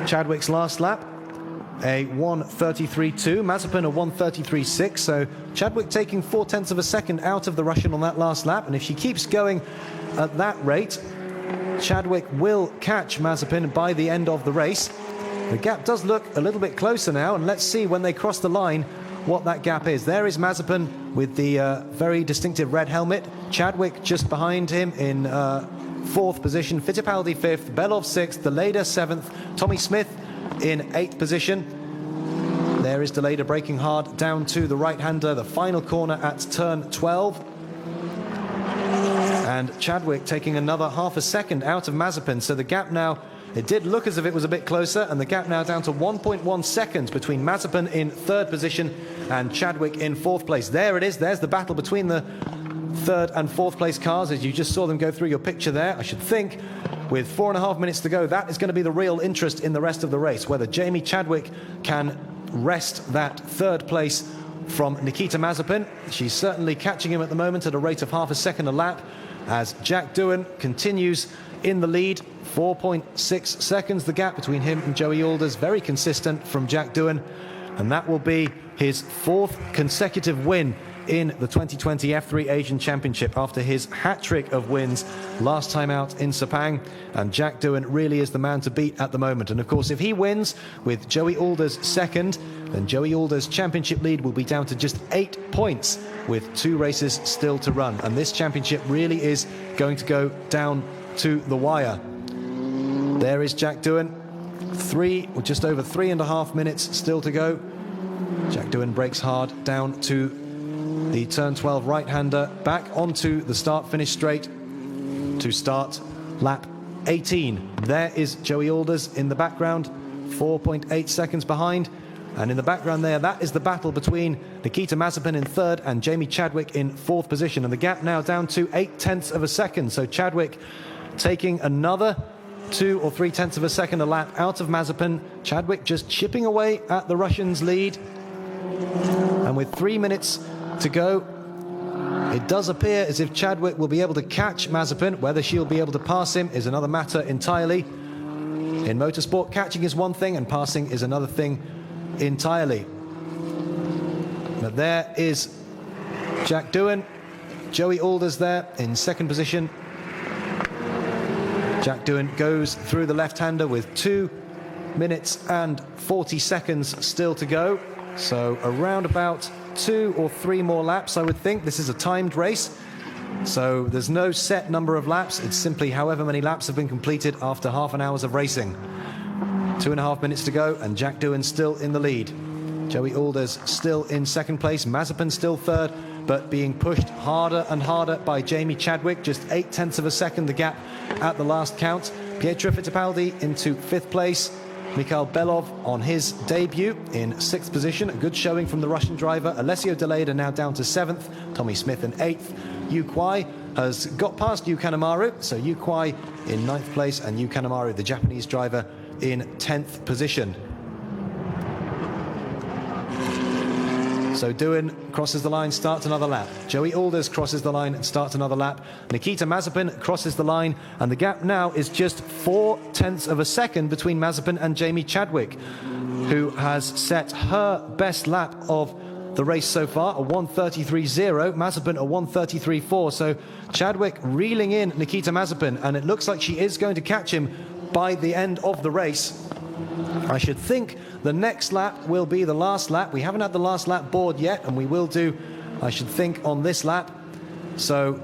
Chadwick's last lap, a 1:33.2, Mazepin a 1:33.6, so Chadwick taking 0.4 of a second out of the Russian on that last lap, and if she keeps going at that rate, Chadwick will catch Mazepin by the end of the race. The gap does look a little bit closer now, and let's see when they cross the line what that gap is. There is Mazepin with the very distinctive red helmet, Chadwick just behind him in 4th position, Fittipaldi 5th, Belov 6th, Deleda 7th, Tommy Smith in 8th position. There is Deleda braking hard down to the right-hander, the final corner at turn 12. And Chadwick taking another half a second out of Mazepin. So the gap now, it did look as if it was a bit closer, and the gap now down to 1.1 seconds between Mazepin in 3rd position and Chadwick in 4th place. There it is. There's the battle between the 3rd and 4th place cars as you just saw them go through your picture there. I should think with 4.5 minutes to go, that is going to be the real interest in the rest of the race, whether Jamie Chadwick can wrest that 3rd place from Nikita Mazepin. She's certainly catching him at the moment at a rate of half a second a lap as Jack Doohan continues in the lead. 4.6 seconds the gap between him and Joey Alders, very consistent from Jack Doohan, and that will be his 4th consecutive win in the 2020 F3 Asian Championship after his hat-trick of wins last time out in Sepang. And Jack Doohan really is the man to beat at the moment. And of course, if he wins with Joey Alders 2nd, then Joey Alders' championship lead will be down to just 8 points with 2 races still to run. And this championship really is going to go down to the wire. There is Jack Doohan, just over 3.5 minutes still to go. Jack Doohan brakes hard down to the turn 12 right-hander, back onto the start-finish straight to start lap 18. There is Joey Alders in the background, 4.8 seconds behind. And in the background there, that is the battle between Nikita Mazepin in third and Jamie Chadwick in fourth position. And the gap now down to 0.8 of a second. So Chadwick taking another 2 or 3 tenths of a second a lap out of Mazepin. Chadwick just chipping away at the Russians' lead. And with 3 minutes to go, it does appear as if Chadwick will be able to catch Mazepin. Whether she'll be able to pass him is another matter entirely. In motorsport, catching is one thing and passing is another thing entirely. But there is Jack Doohan, Joey Alders there in second position. Jack Doohan goes through the left-hander with 2 minutes and 40 seconds still to go. So around about 2 or 3 more laps, I would think. This is a timed race, so there's no set number of laps. It's simply however many laps have been completed after half an hour of racing. 2.5 minutes to go, and Jack Doohan still in the lead. Joey Alders still in second place, Mazepin still third, but being pushed harder and harder by Jamie Chadwick. Just 0.8 of a second the gap at the last count. Pietro Fittipaldi into fifth place. Mikhail Belov on his debut in sixth position. A good showing from the Russian driver. Alessio Deleda now down to seventh. Tommy Smith in eighth. Yu Kuai has got past Yu Kanemaru. So Yu Kuai in ninth place and Yu Kanemaru, the Japanese driver, in 10th position. So Doohan crosses the line, starts another lap. Joey Alders crosses the line and starts another lap. Nikita Mazepin crosses the line, and the gap now is just 0.4 of a second between Mazepin and Jamie Chadwick, who has set her best lap of the race so far, a 1:33.0. Mazepin a 1:33.4. So Chadwick reeling in Nikita Mazepin, and it looks like she is going to catch him by the end of the race. I should think the next lap will be the last lap. We haven't had the last lap board yet, and we will do, I should think, on this lap. So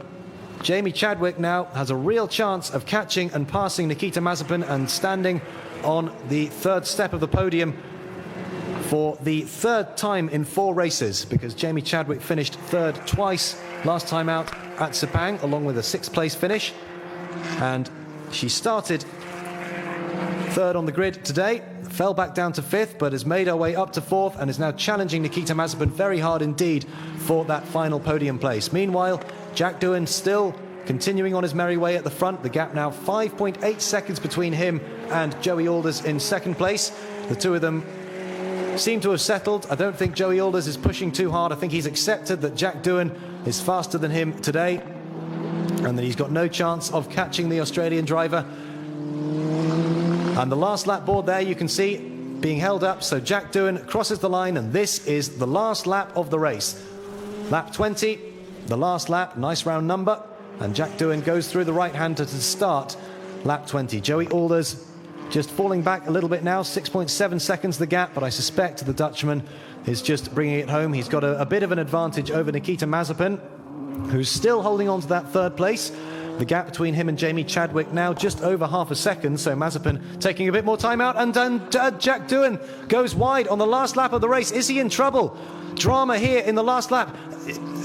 Jamie Chadwick now has a real chance of catching and passing Nikita Mazepin and standing on the third step of the podium for the third time in 4 races, because Jamie Chadwick finished third twice last time out at Sepang, along with a 6th place finish. And she started third on the grid today, fell back down to 5th, but has made her way up to 4th and is now challenging Nikita Mazepin very hard indeed for that final podium place. Meanwhile, Jack Doohan still continuing on his merry way at the front. The gap now 5.8 seconds between him and Joey Alders in second place. The two of them seem to have settled. I don't think Joey Alders is pushing too hard. I think he's accepted that Jack Doohan is faster than him today and that he's got no chance of catching the Australian driver. And the last lap board there you can see being held up, so Jack Doohan crosses the line, and this is the last lap of the race. Lap 20, the last lap, nice round number, and Jack Doohan goes through the right-hander to start lap 20. Joey Alders just falling back a little bit now, 6.7 seconds the gap, but I suspect the Dutchman is just bringing it home. He's got a bit of an advantage over Nikita Mazepin, who's still holding on to that third place. The gap between him and Jamie Chadwick now just over half a second, so Mazepin taking a bit more time out, and Jack Doohan goes wide on the last lap of the race. Is he in trouble? Drama here in the last lap.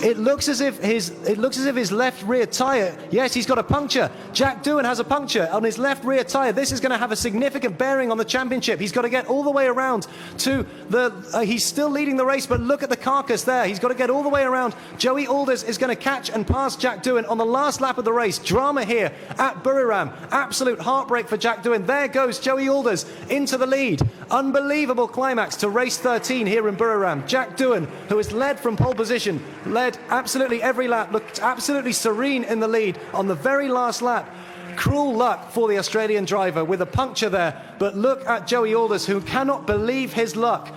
It looks as if his left rear tyre, yes, he's got a puncture. Jack Doohan has a puncture on his left rear tyre. This is going to have a significant bearing on the championship. He's got to get all the way around to the... he's still leading the race, but look at the carcass there. He's got to get all the way around. Joey Alders is going to catch and pass Jack Doohan on the last lap of the race. Drama here at Buriram. Absolute heartbreak for Jack Doohan. There goes Joey Alders into the lead. Unbelievable climax to race 13 here in Buriram. Jack Doohan, who has led from pole position, led absolutely every lap, looked absolutely serene in the lead on the very last lap. Cruel luck for the Australian driver with a puncture there, but look at Joey Alders, who cannot believe his luck.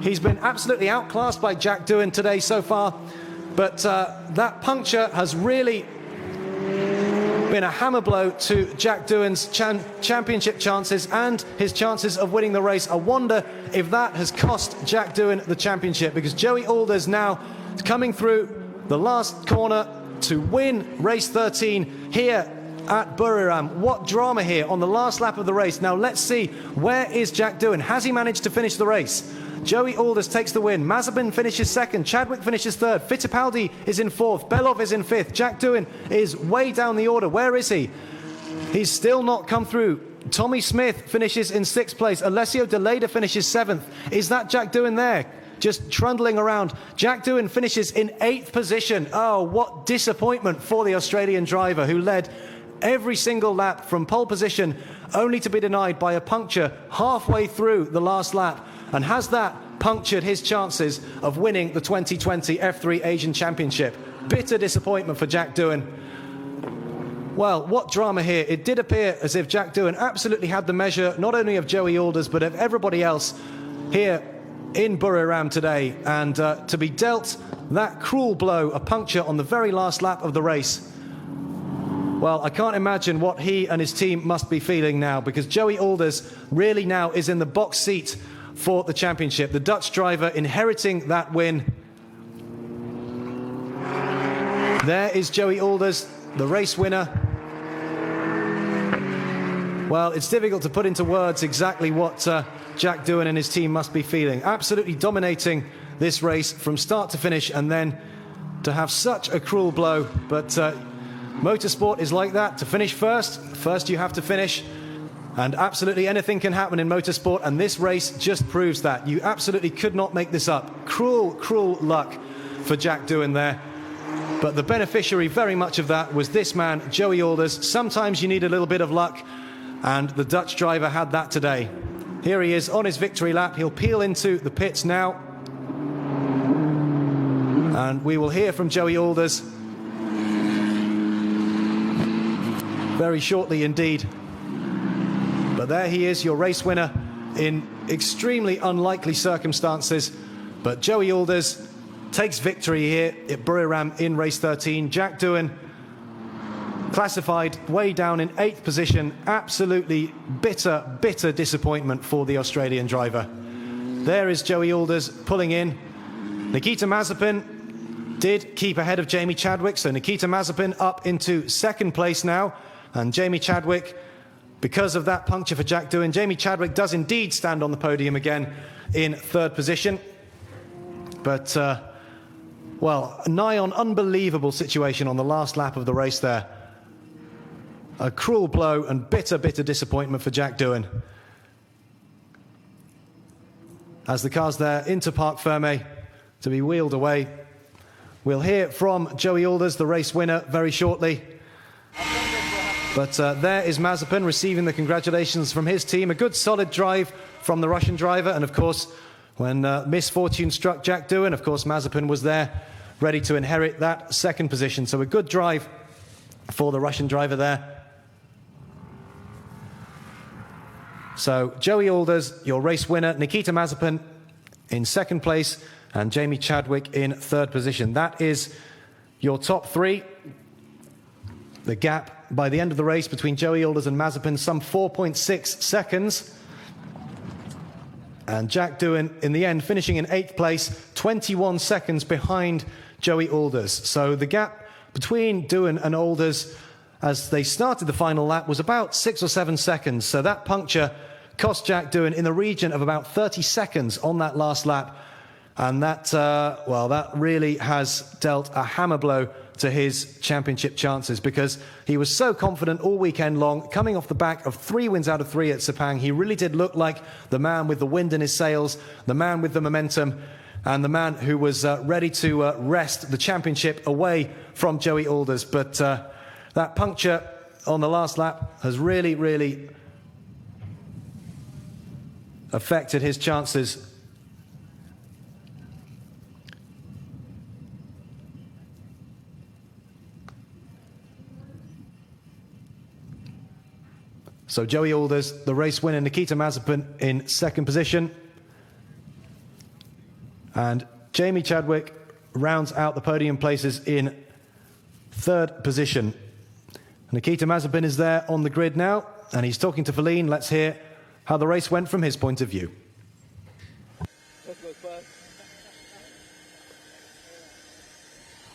He's been absolutely outclassed by Jack Doohan today so far, but that puncture has really been a hammer blow to Jack Doohan's championship chances and his chances of winning the race. I wonder if that has cost Jack Doohan the championship, because Joey Alders now coming through the last corner to win race 13 here at Buriram. What drama here on the last lap of the race. Now let's see, where is Jack Doohan? Has he managed to finish the race? Joey Alders takes the win. Mazepin finishes second. Chadwick finishes third. Fittipaldi is in fourth. Belov is in fifth. Jack Doohan is way down the order. Where is he? He's still not come through. Tommy Smith finishes in sixth place. Alessio De Leda finishes seventh. Is that Jack Doohan there? Just trundling around. Jack Doohan finishes in eighth position. Oh, what disappointment for the Australian driver who led every single lap from pole position, only to be denied by a puncture halfway through the last lap. And has that punctured his chances of winning the 2020 F3 Asian Championship? Bitter disappointment for Jack Doohan. Well, what drama here. It did appear as if Jack Doohan absolutely had the measure, not only of Joey Alders, but of everybody else here in Buriram today. And to be dealt that cruel blow, a puncture on the very last lap of the race, well, I can't imagine what he and his team must be feeling now, because Joey Alders really now is in the box seat for the championship. The Dutch driver inheriting that win. There is Joey Alders, the race winner. Well, it's difficult to put into words exactly what Jack Doohan and his team must be feeling. Absolutely dominating this race from start to finish, and then to have such a cruel blow. But motorsport is like that. To finish first you have to finish. And absolutely anything can happen in motorsport, and this race just proves that. You absolutely could not make this up. Cruel, cruel luck for Jack Doohan there. But the beneficiary very much of that was this man, Joey Alders. Sometimes you need a little bit of luck, and the Dutch driver had that today. Here he is on his victory lap. He'll peel into the pits now. And we will hear from Joey Alders very shortly indeed. But there he is, your race winner, in extremely unlikely circumstances. But Joey Alders takes victory here at Buriram in race 13. Jack Doohan classified way down in 8th position. Absolutely bitter, bitter disappointment for the Australian driver. There is Joey Alders pulling in. Nikita Mazepin did keep ahead of Jamie Chadwick, so Nikita Mazepin up into 2nd place now. And Jamie Chadwick, because of that puncture for Jack Doohan, Jamie Chadwick does indeed stand on the podium again in 3rd position. But, well, nigh on unbelievable situation on the last lap of the race there. A cruel blow and bitter, bitter disappointment for Jack Doohan. As the car's there into Parc Fermé to be wheeled away. We'll hear from Joey Alders, the race winner, very shortly. But there is Mazepin receiving the congratulations from his team. A good solid drive from the Russian driver. And of course, when misfortune struck Jack Doohan, of course, Mazepin was there ready to inherit that 2nd position. So a good drive for the Russian driver there. So Joey Alders, your race winner. Nikita Mazepin in 2nd place. And Jamie Chadwick in 3rd position. That is your top 3. The gap by the end of the race between Joey Alders and Mazepin, some 4.6 seconds. And Jack Doohan, in the end, finishing in 8th place, 21 seconds behind Joey Alders. So the gap between Doohan and Alders, as they started the final lap, was about 6 or 7 seconds. So that puncture cost Jack Doohan in the region of about 30 seconds on that last lap. And that, well, that really has dealt a hammer blow to his championship chances, because he was so confident all weekend long, coming off the back of 3 wins out of 3 at Sepang. He really did look like the man with the wind in his sails, the man with the momentum, and the man who was ready to wrest the championship away from Joey Alders. But that puncture on the last lap has really, really affected his chances. So Joey Alders, the race winner, Nikita Mazepin in 2nd position. And Jamie Chadwick rounds out the podium places in 3rd position. Nikita Mazepin is there on the grid now, and he's talking to Feline. Let's hear how the race went from his point of view.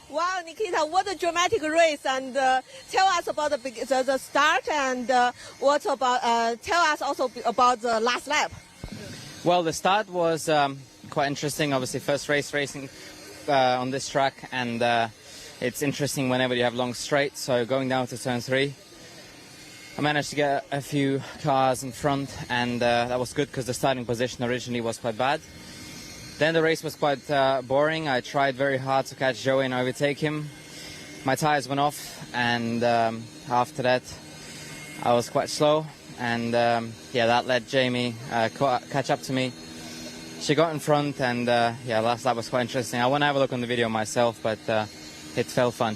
Wow, Nikita, what a dramatic race! And tell us about the start, and what about tell us also about the last lap. Well, the start was quite interesting. Obviously, first race racing on this track, and it's interesting whenever you have long straight. So going down to turn 3, I managed to get a few cars in front, and that was good because the starting position originally was quite bad. Then the race was quite boring. I tried very hard to catch Joey and overtake him. My tires went off, and after that I was quite slow, and yeah, that let Jamie catch up to me. She got in front, and yeah, last lap was quite interesting. I want to have a look on the video myself, but it felt fun.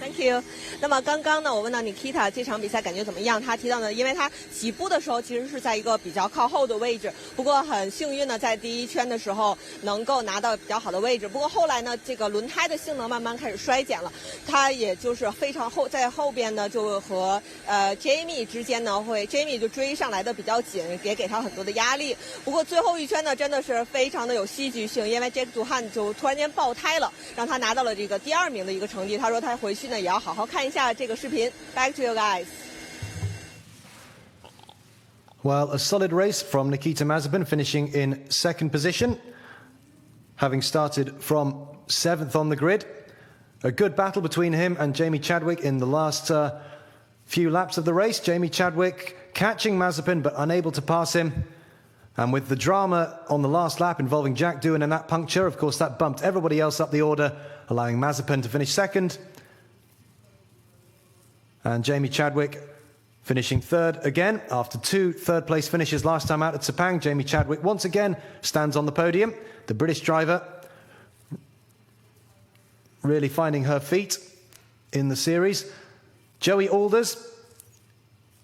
Thank you. 那么刚刚呢，我问到Nikita这场比赛感觉怎么样？他提到呢，因为他起步的时候其实是在一个比较靠后的位置，不过很幸运呢，在第一圈的时候能够拿到比较好的位置。不过后来呢，这个轮胎的性能慢慢开始衰减了，他也就是非常在后边呢，就和Jamie 之间呢Jamie 就追上来的比较紧，也给他很多的压力。不过最后一圈呢，真的是非常的有戏剧性，因为Jack Doohan就突然间爆胎了，让他拿到了这个第2名的一个成绩。他说他回去呢也要好好看一下这个视频。Back to you guys. Well, a solid race from Nikita Mazepin, finishing in 2nd position, having started from 7th on the grid. A good battle between him and Jamie Chadwick in the last few laps of the race. Jamie Chadwick catching Mazepin but unable to pass him. And with the drama on the last lap involving Jack Doohan and that puncture, of course, that bumped everybody else up the order, allowing Mazepin to finish 2nd. And Jamie Chadwick finishing 3rd again after 2 third-place finishes last time out at Sepang. Jamie Chadwick once again stands on the podium. The British driver really finding her feet in the series. Joey Alders,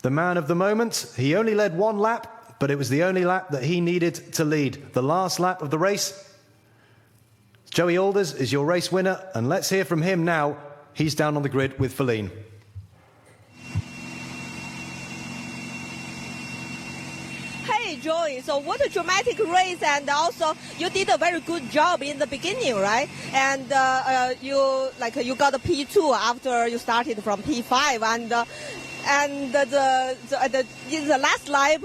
the man of the moment. He only led 1 lap, but it was the only lap that he needed to lead. The last lap of the race. Joey Alders is your race winner, and let's hear from him now. He's down on the grid with Feline. Joey, so what a dramatic race, and also you did a very good job in the beginning, right? And you got a P2 after you started from P5, and in the last lap,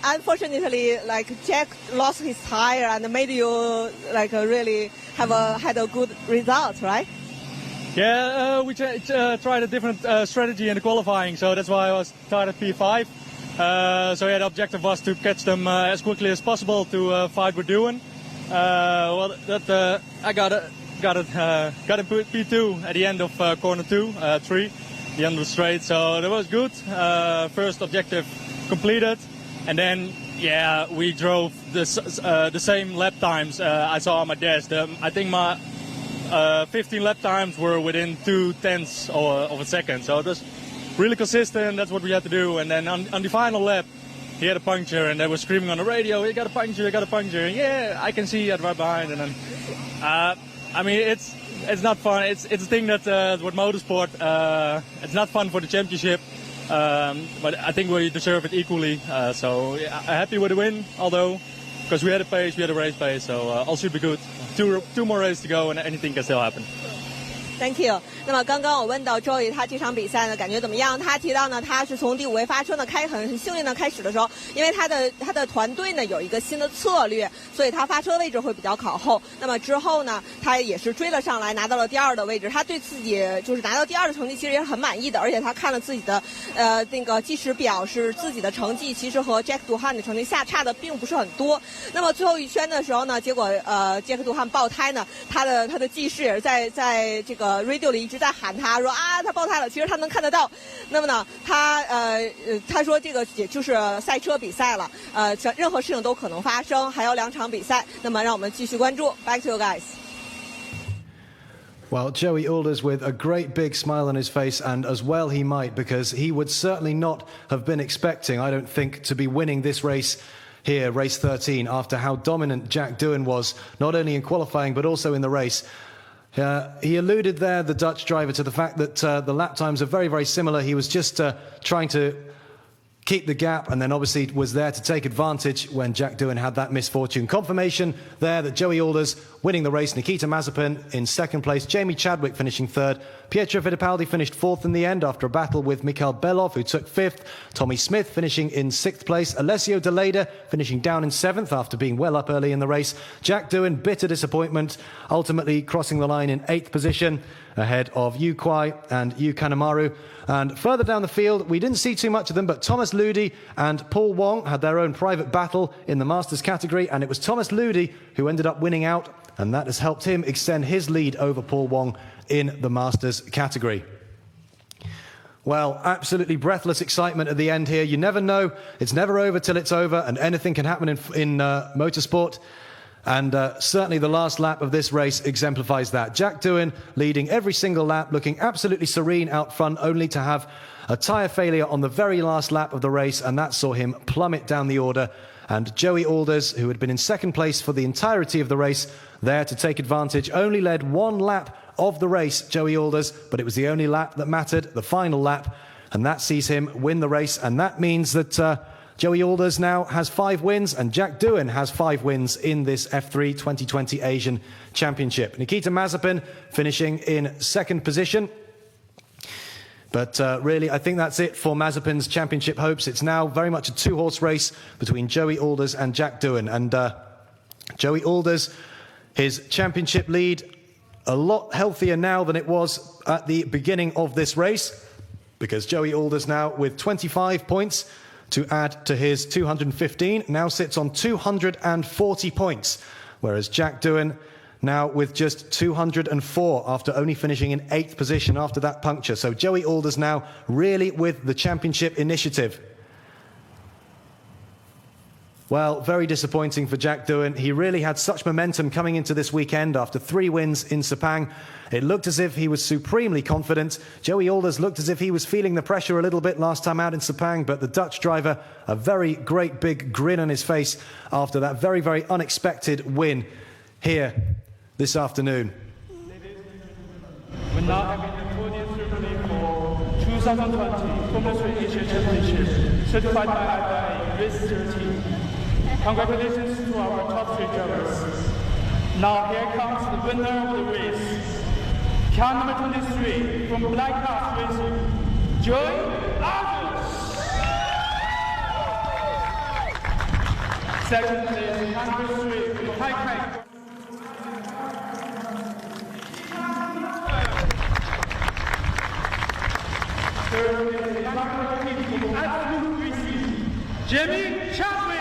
unfortunately, Jack lost his tire and made you really had a good result, right? Yeah, we tried a different strategy in the qualifying, so that's why I was started P5. So yeah, the objective was to catch them as quickly as possible to fight with Doohan. Well, that I got it P2 at the end of corner 3, the end of the straight. So that was good. First objective completed, and then yeah, we drove the same lap times I saw on my dash. I think my 15 lap times were within 0.2 of a second. So it was really consistent, that's what we had to do. And then on the final lap, he had a puncture, and they were screaming on the radio, "You got a puncture, you got a puncture." And yeah, I can see it right behind. And then, I mean, it's not fun. It's a thing that with motorsport, it's not fun for the championship. But I think we deserve it equally. So yeah, I'm happy with the win, although because we had a pace, we had a race pace, so all should be good. Two more races to go, and anything can still happen. Thank you. 那么刚刚我问到 Joey 他这场比赛呢感觉怎么样？他提到呢，他是从第5位发车呢很幸运的开始的时候，因为他的团队呢有一个新的策略，所以他发车位置会比较靠后。那么之后呢，他也是追了上来，拿到了第2的位置。他对自己就是拿到第2的成绩其实也很满意的，而且他看了自己的那个计时表，是自己的成绩其实和 Jack Doohan 的成绩差的并不是很多。那么最后一圈的时候呢，结果Jack Doohan 爆胎呢，他的技师也是在这个 radio 里一直在喊他说啊，他爆胎了，其实他能看得到。那么呢，他说这个也就是赛车比赛了，任何事情都可能发生，还有2场比赛。那么让我们继续关注。Back to you guys. Well, Joey Alders with a great big smile on his face, and as well he might, because he would certainly not have been expecting, I don't think, to be winning this race here, race 13, after how dominant Jack Doohan was, not only in qualifying but also in the race. He alluded there, the Dutch driver, to the fact that the lap times are very, very similar. He was just trying to keep the gap, and then obviously was there to take advantage when Jack Doohan had that misfortune. Confirmation there that Joey Alders winning the race, Nikita Mazepin in 2nd place, Jamie Chadwick finishing 3rd, Pietro Fittipaldi finished 4th in the end after a battle with Mikhail Belov, who took 5th. Tommy Smith finishing in 6th place. Alessio De Leda finishing down in 7th after being well up early in the race. Jack Doohan, bitter disappointment, ultimately crossing the line in 8th position ahead of Yu Kwai and Yu Kanemaru. And further down the field, we didn't see too much of them, but Thomas Ludi and Paul Wong had their own private battle in the Masters category, and it was Thomas Ludi who ended up winning out, and that has helped him extend his lead over Paul Wong in the Masters category. Well, absolutely breathless excitement at the end here. You never know. It's never over till it's over, and anything can happen in motorsport. And certainly the last lap of this race exemplifies that. Jack Doohan leading every single lap, looking absolutely serene out front, only to have a tyre failure on the very last lap of the race, and that saw him plummet down the order. And Joey Alders, who had been in 2nd place for the entirety of the race, there to take advantage, only led 1 lap of the race, Joey Alders, but it was the only lap that mattered, the final lap, and that sees him win the race. And that means that Joey Alders now has 5 wins, and Jack Doohan has 5 wins in this F3 2020 Asian Championship. Nikita Mazepin finishing in 2nd position. But really, I think that's it for Mazepin's championship hopes. It's now very much a 2-horse race between Joey Alders and Jack Doohan. And Joey Alders, his championship lead, a lot healthier now than it was at the beginning of this race, because Joey Alders now with 25 points to add to his 215, now sits on 240 points, whereas Jack Doohan now with just 204 after only finishing in 8th position after that puncture. So Joey Alders now really with the championship initiative. Well, very disappointing for Jack Doohan. He really had such momentum coming into this weekend after 3 wins in Sepang. It looked as if he was supremely confident. Joey Alders looked as if he was feeling the pressure a little bit last time out in Sepang, but the Dutch driver, a very great big grin on his face after that very, very unexpected win here this afternoon. We're now having the podium ceremony for 2020 Formula 3 Asia Championship, certified by FIA Race 13. Congratulations to our top 3 drivers. Now here comes the winner of the race. Car number 23 from Black House Racing, Joey Alders. Second place, car number 3 from High. Third place, car number 15 from Absolute Racing, Jimmy Chadwick.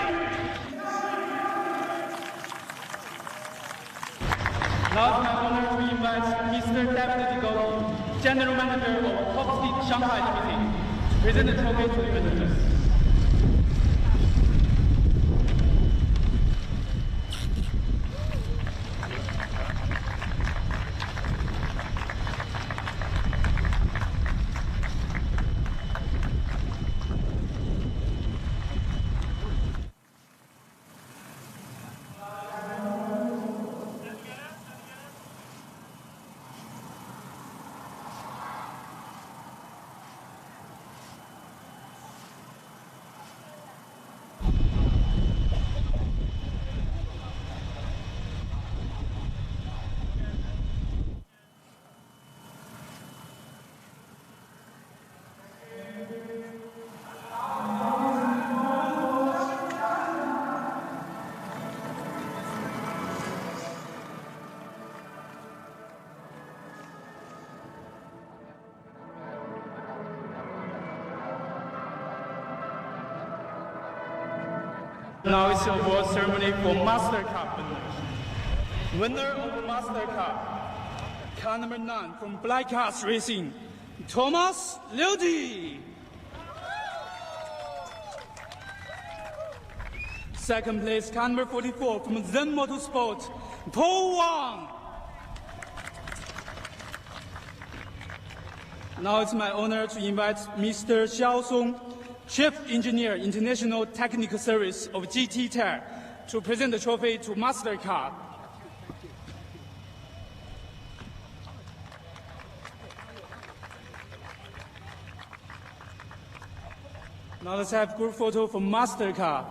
Now it's my honor to invite Mr. David Gogi, General Manager of Top Speed Shanghai Limited, to present the trophy to the visitors. Now it's the award ceremony for Master Cup winners. Winner of the Master Cup, car number 9 from Black House Racing, Thomas Ludi. Second place, car number 44 from Zen Motorsport, Paul Wang. Now it's my honor to invite Mr. Xiao Song, Chief Engineer, International Technical Service of GT Tire, to present the trophy to MasterCard. Now let's have a group photo for MasterCard.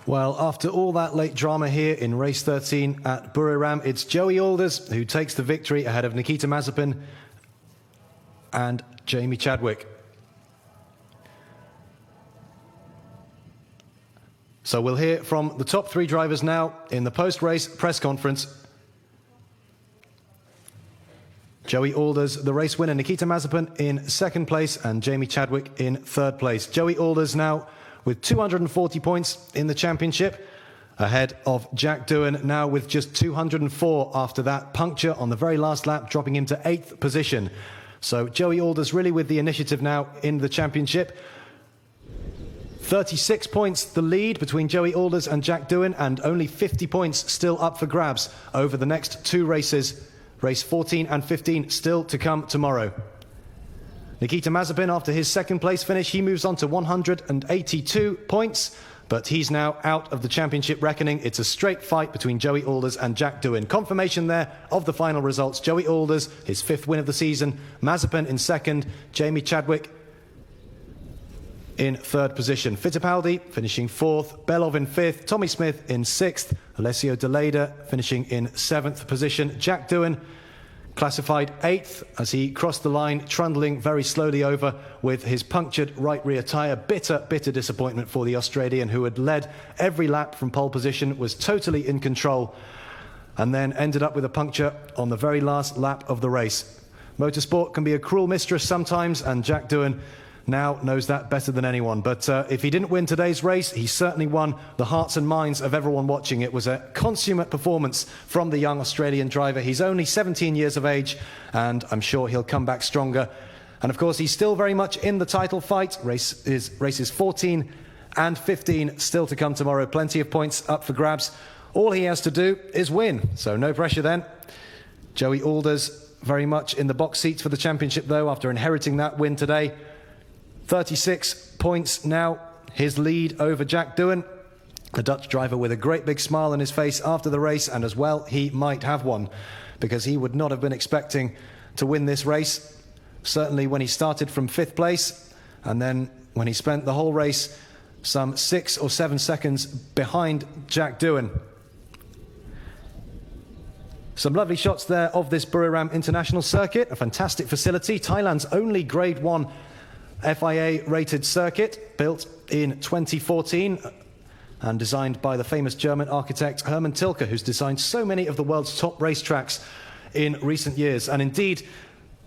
Well, after all that late drama here in race 13 at Buriram, it's Joey Alders who takes the victory ahead of Nikita Mazepin and Jamie Chadwick. So we'll hear from the top three drivers now in the post-race press conference. Joey Alders, the race winner, Nikita Mazepin in second place and Jamie Chadwick in third place. Joey Alders now with 240 points in the championship, ahead of Jack Doohan, now with just 204 after that puncture on the very last lap, dropping him to 8th position. So Joey Alders really with the initiative now in the championship. 36 points the lead between Joey Alders and Jack Doohan, and only 50 points still up for grabs over the next two races. Race 14 and 15 still to come tomorrow. Nikita Mazepin, after his second place finish, he moves on to 182 points, but he's now out of the championship reckoning. It's a straight fight between Joey Alders and Jack Doohan. Confirmation there of the final results. Joey Alders, his 5th win of the season. Mazepin in second. Jamie Chadwick in third position. Fittipaldi finishing 4th. Belov in 5th. Tommy Smith in 6th. Alessio De Leda finishing in 7th position. Jack Doohan classified 8th as he crossed the line, trundling very slowly over with his punctured right rear tyre. Bitter disappointment for the Australian, who had led every lap from pole position, was totally in control, and then ended up with a puncture on the very last lap of the race. Motorsport can be a cruel mistress sometimes, and Jack Doohan now knows that better than anyone. But if he didn't win today's race, he certainly won the hearts and minds of everyone watching. It was a consummate performance from the young Australian driver. He's only 17 years of age, and I'm sure he'll come back stronger. And of course, he's still very much in the title fight. Races 14 and 15 still to come tomorrow. Plenty of points up for grabs. All he has to do is win, so no pressure then. Joey Alders very much in the box seats for the championship, though, after inheriting that win today. 36 points now, his lead over Jack Doohan. The Dutch driver with a great big smile on his face after the race, and as well he might have one, because he would not have been expecting to win this race. Certainly when he started from 5th place, and then when he spent the whole race some 6 or 7 seconds behind Jack Doohan. Some lovely shots there of this Buriram International Circuit, a fantastic facility, Thailand's only Grade 1 FIA-rated circuit, built in 2014 and designed by the famous German architect Hermann Tilke, who's designed so many of the world's top racetracks in recent years, and indeed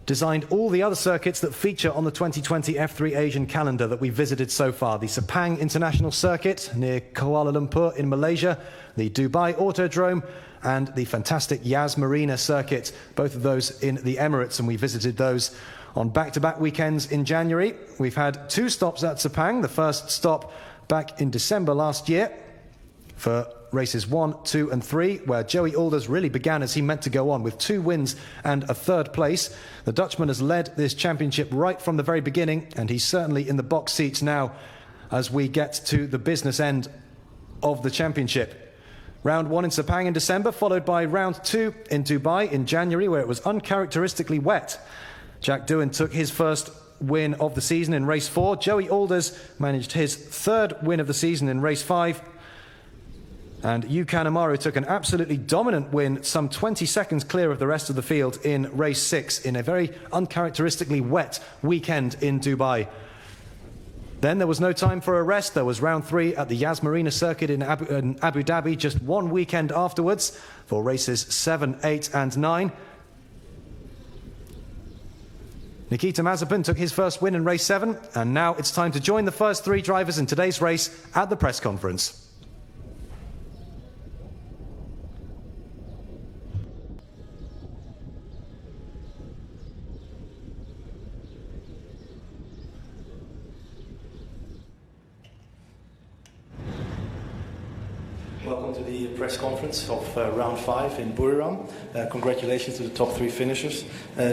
designed all the other circuits that feature on the 2020 F3 Asian calendar that we've visited so far. The Sepang International Circuit near Kuala Lumpur in Malaysia, the Dubai Autodrome, and the fantastic Yas Marina Circuit, both of those in the Emirates, and we visited those on back-to-back weekends in January. We've had 2 stops at Sepang, the first stop back in December last year for races 1, 2 and 3, where Joey Alders really began as he meant to go on with 2 wins and a 3rd place. The Dutchman has led this championship right from the very beginning, and he's certainly in the box seats now as we get to the business end of the championship. Round 1 in Sepang in December, followed by round 2 in Dubai in January, where it was uncharacteristically wet. Jack Doohan took his first win of the season in race 4. Joey Alders managed his 3rd win of the season in race 5. And Yu Kanemaru took an absolutely dominant win, some 20 seconds clear of the rest of the field in race 6, in a very uncharacteristically wet weekend in Dubai. Then there was no time for a rest. There was round 3 at the Yas Marina Circuit in Abu Dhabi just one weekend afterwards for races 7, 8 and 9. Nikita Mazepin took his first win in race 7, and now it's time to join the first 3 drivers in today's race at the press conference. Welcome to the press conference of round 5 in Buriram. Congratulations to the top 3 finishers.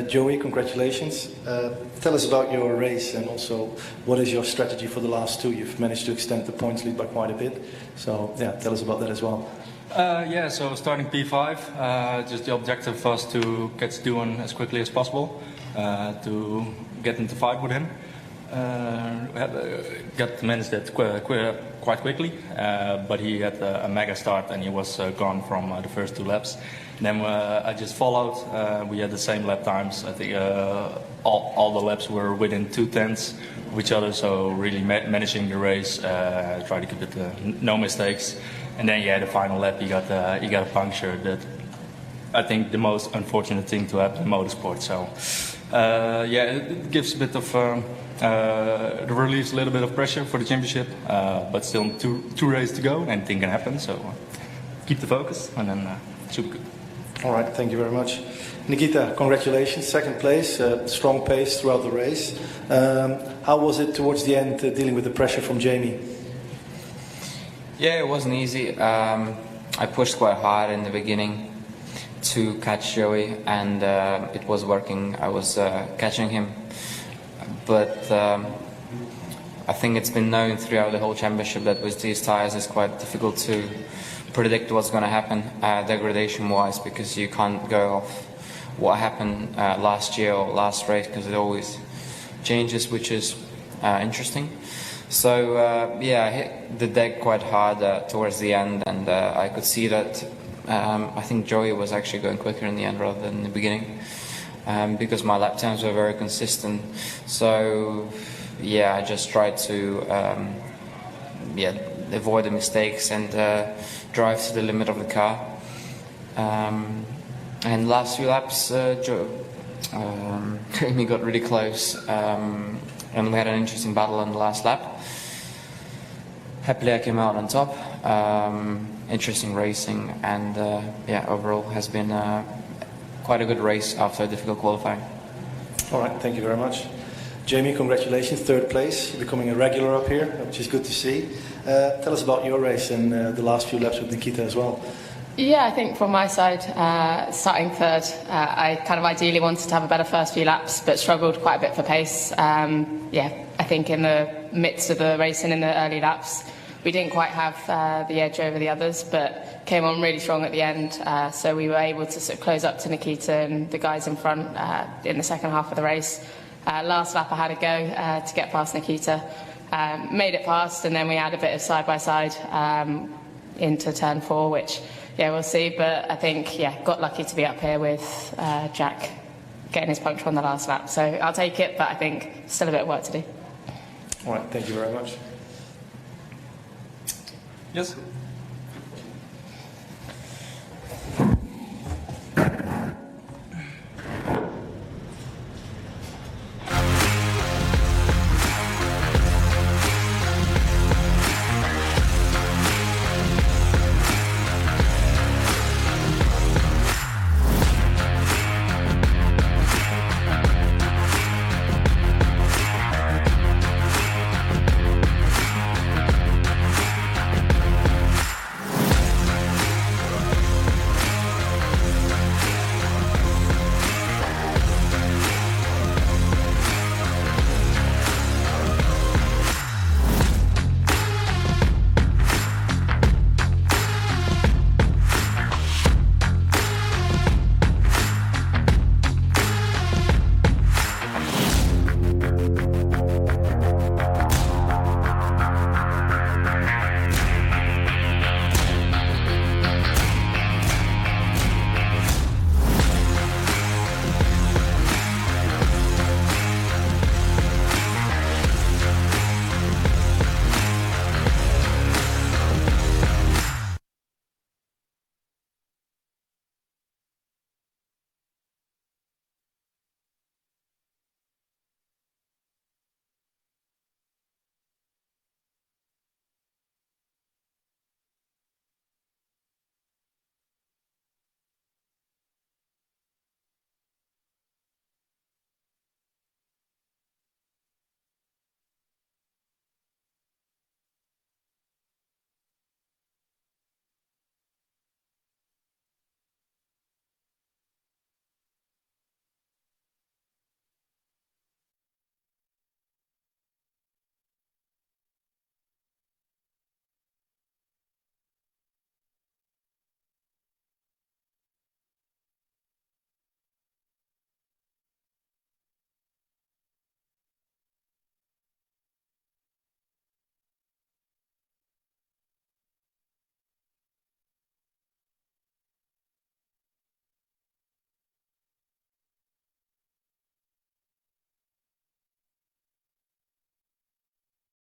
Joey, congratulations. Tell us about your race, and also what is your strategy for the last 2? You've managed to extend the points lead by quite a bit. So yeah, tell us about that as well. So starting P5, just the objective was to get Doohan as quickly as possible, to get into fight with him. got to manage that quite quickly, but he had a mega start and he was gone from the first 2 laps. And then I just followed. We had the same lap times. I think all the laps were within 2/10 of each other, so really managing the race, try to keep it no mistakes. And then the final lap he got a puncture. That I think the most unfortunate thing to happen in motorsport. So it gives a bit of it relieves a little bit of pressure for the championship, but still two races to go. Anything can happen. So keep the focus, and then it should be good. All right, thank you very much. Nikita, congratulations, 2nd place, strong pace throughout the race. How was it towards the end dealing with the pressure from Jamie? Yeah, it wasn't easy. I pushed quite hard in the beginning to catch Joey, and it was working. I was catching him, but I think it's been known throughout the whole championship that with these tyres it's quite difficult to predict what's going to happen degradation-wise, because you can't go off what happened last year or last race, because it always changes, which is interesting. So I hit the deck quite hard towards the end, and I could see that I think Joey was actually going quicker in the end rather than in the beginning, because my lap times were very consistent. So I just tried to avoid the mistakes and drive to the limit of the car. And last few laps, Jamie got really close, and we had an interesting battle on the last lap. Happily I came out on top. Interesting racing, and overall has been quite a good race after a difficult qualifying. All right, thank you very much. Jamie, congratulations, 3rd place. You're becoming a regular up here, which is good to see. Tell us about your race and the last few laps with Nikita as well. Yeah, I think from my side, starting 3rd, I kind of ideally wanted to have a better first few laps, but struggled quite a bit for pace. I think in the midst of the racing in the early laps, we didn't quite have the edge over the others, but came on really strong at the end. So we were able to sort of close up to Nikita and the guys in front in the second half of the race. Last lap I had a go to get past Nikita. Made it past, and then we had a bit of side-by-side into turn 4, which, we'll see. But I think, got lucky to be up here with Jack getting his puncture on the last lap. So I'll take it, but I think still a bit of work to do. All right, thank you very much. Yes.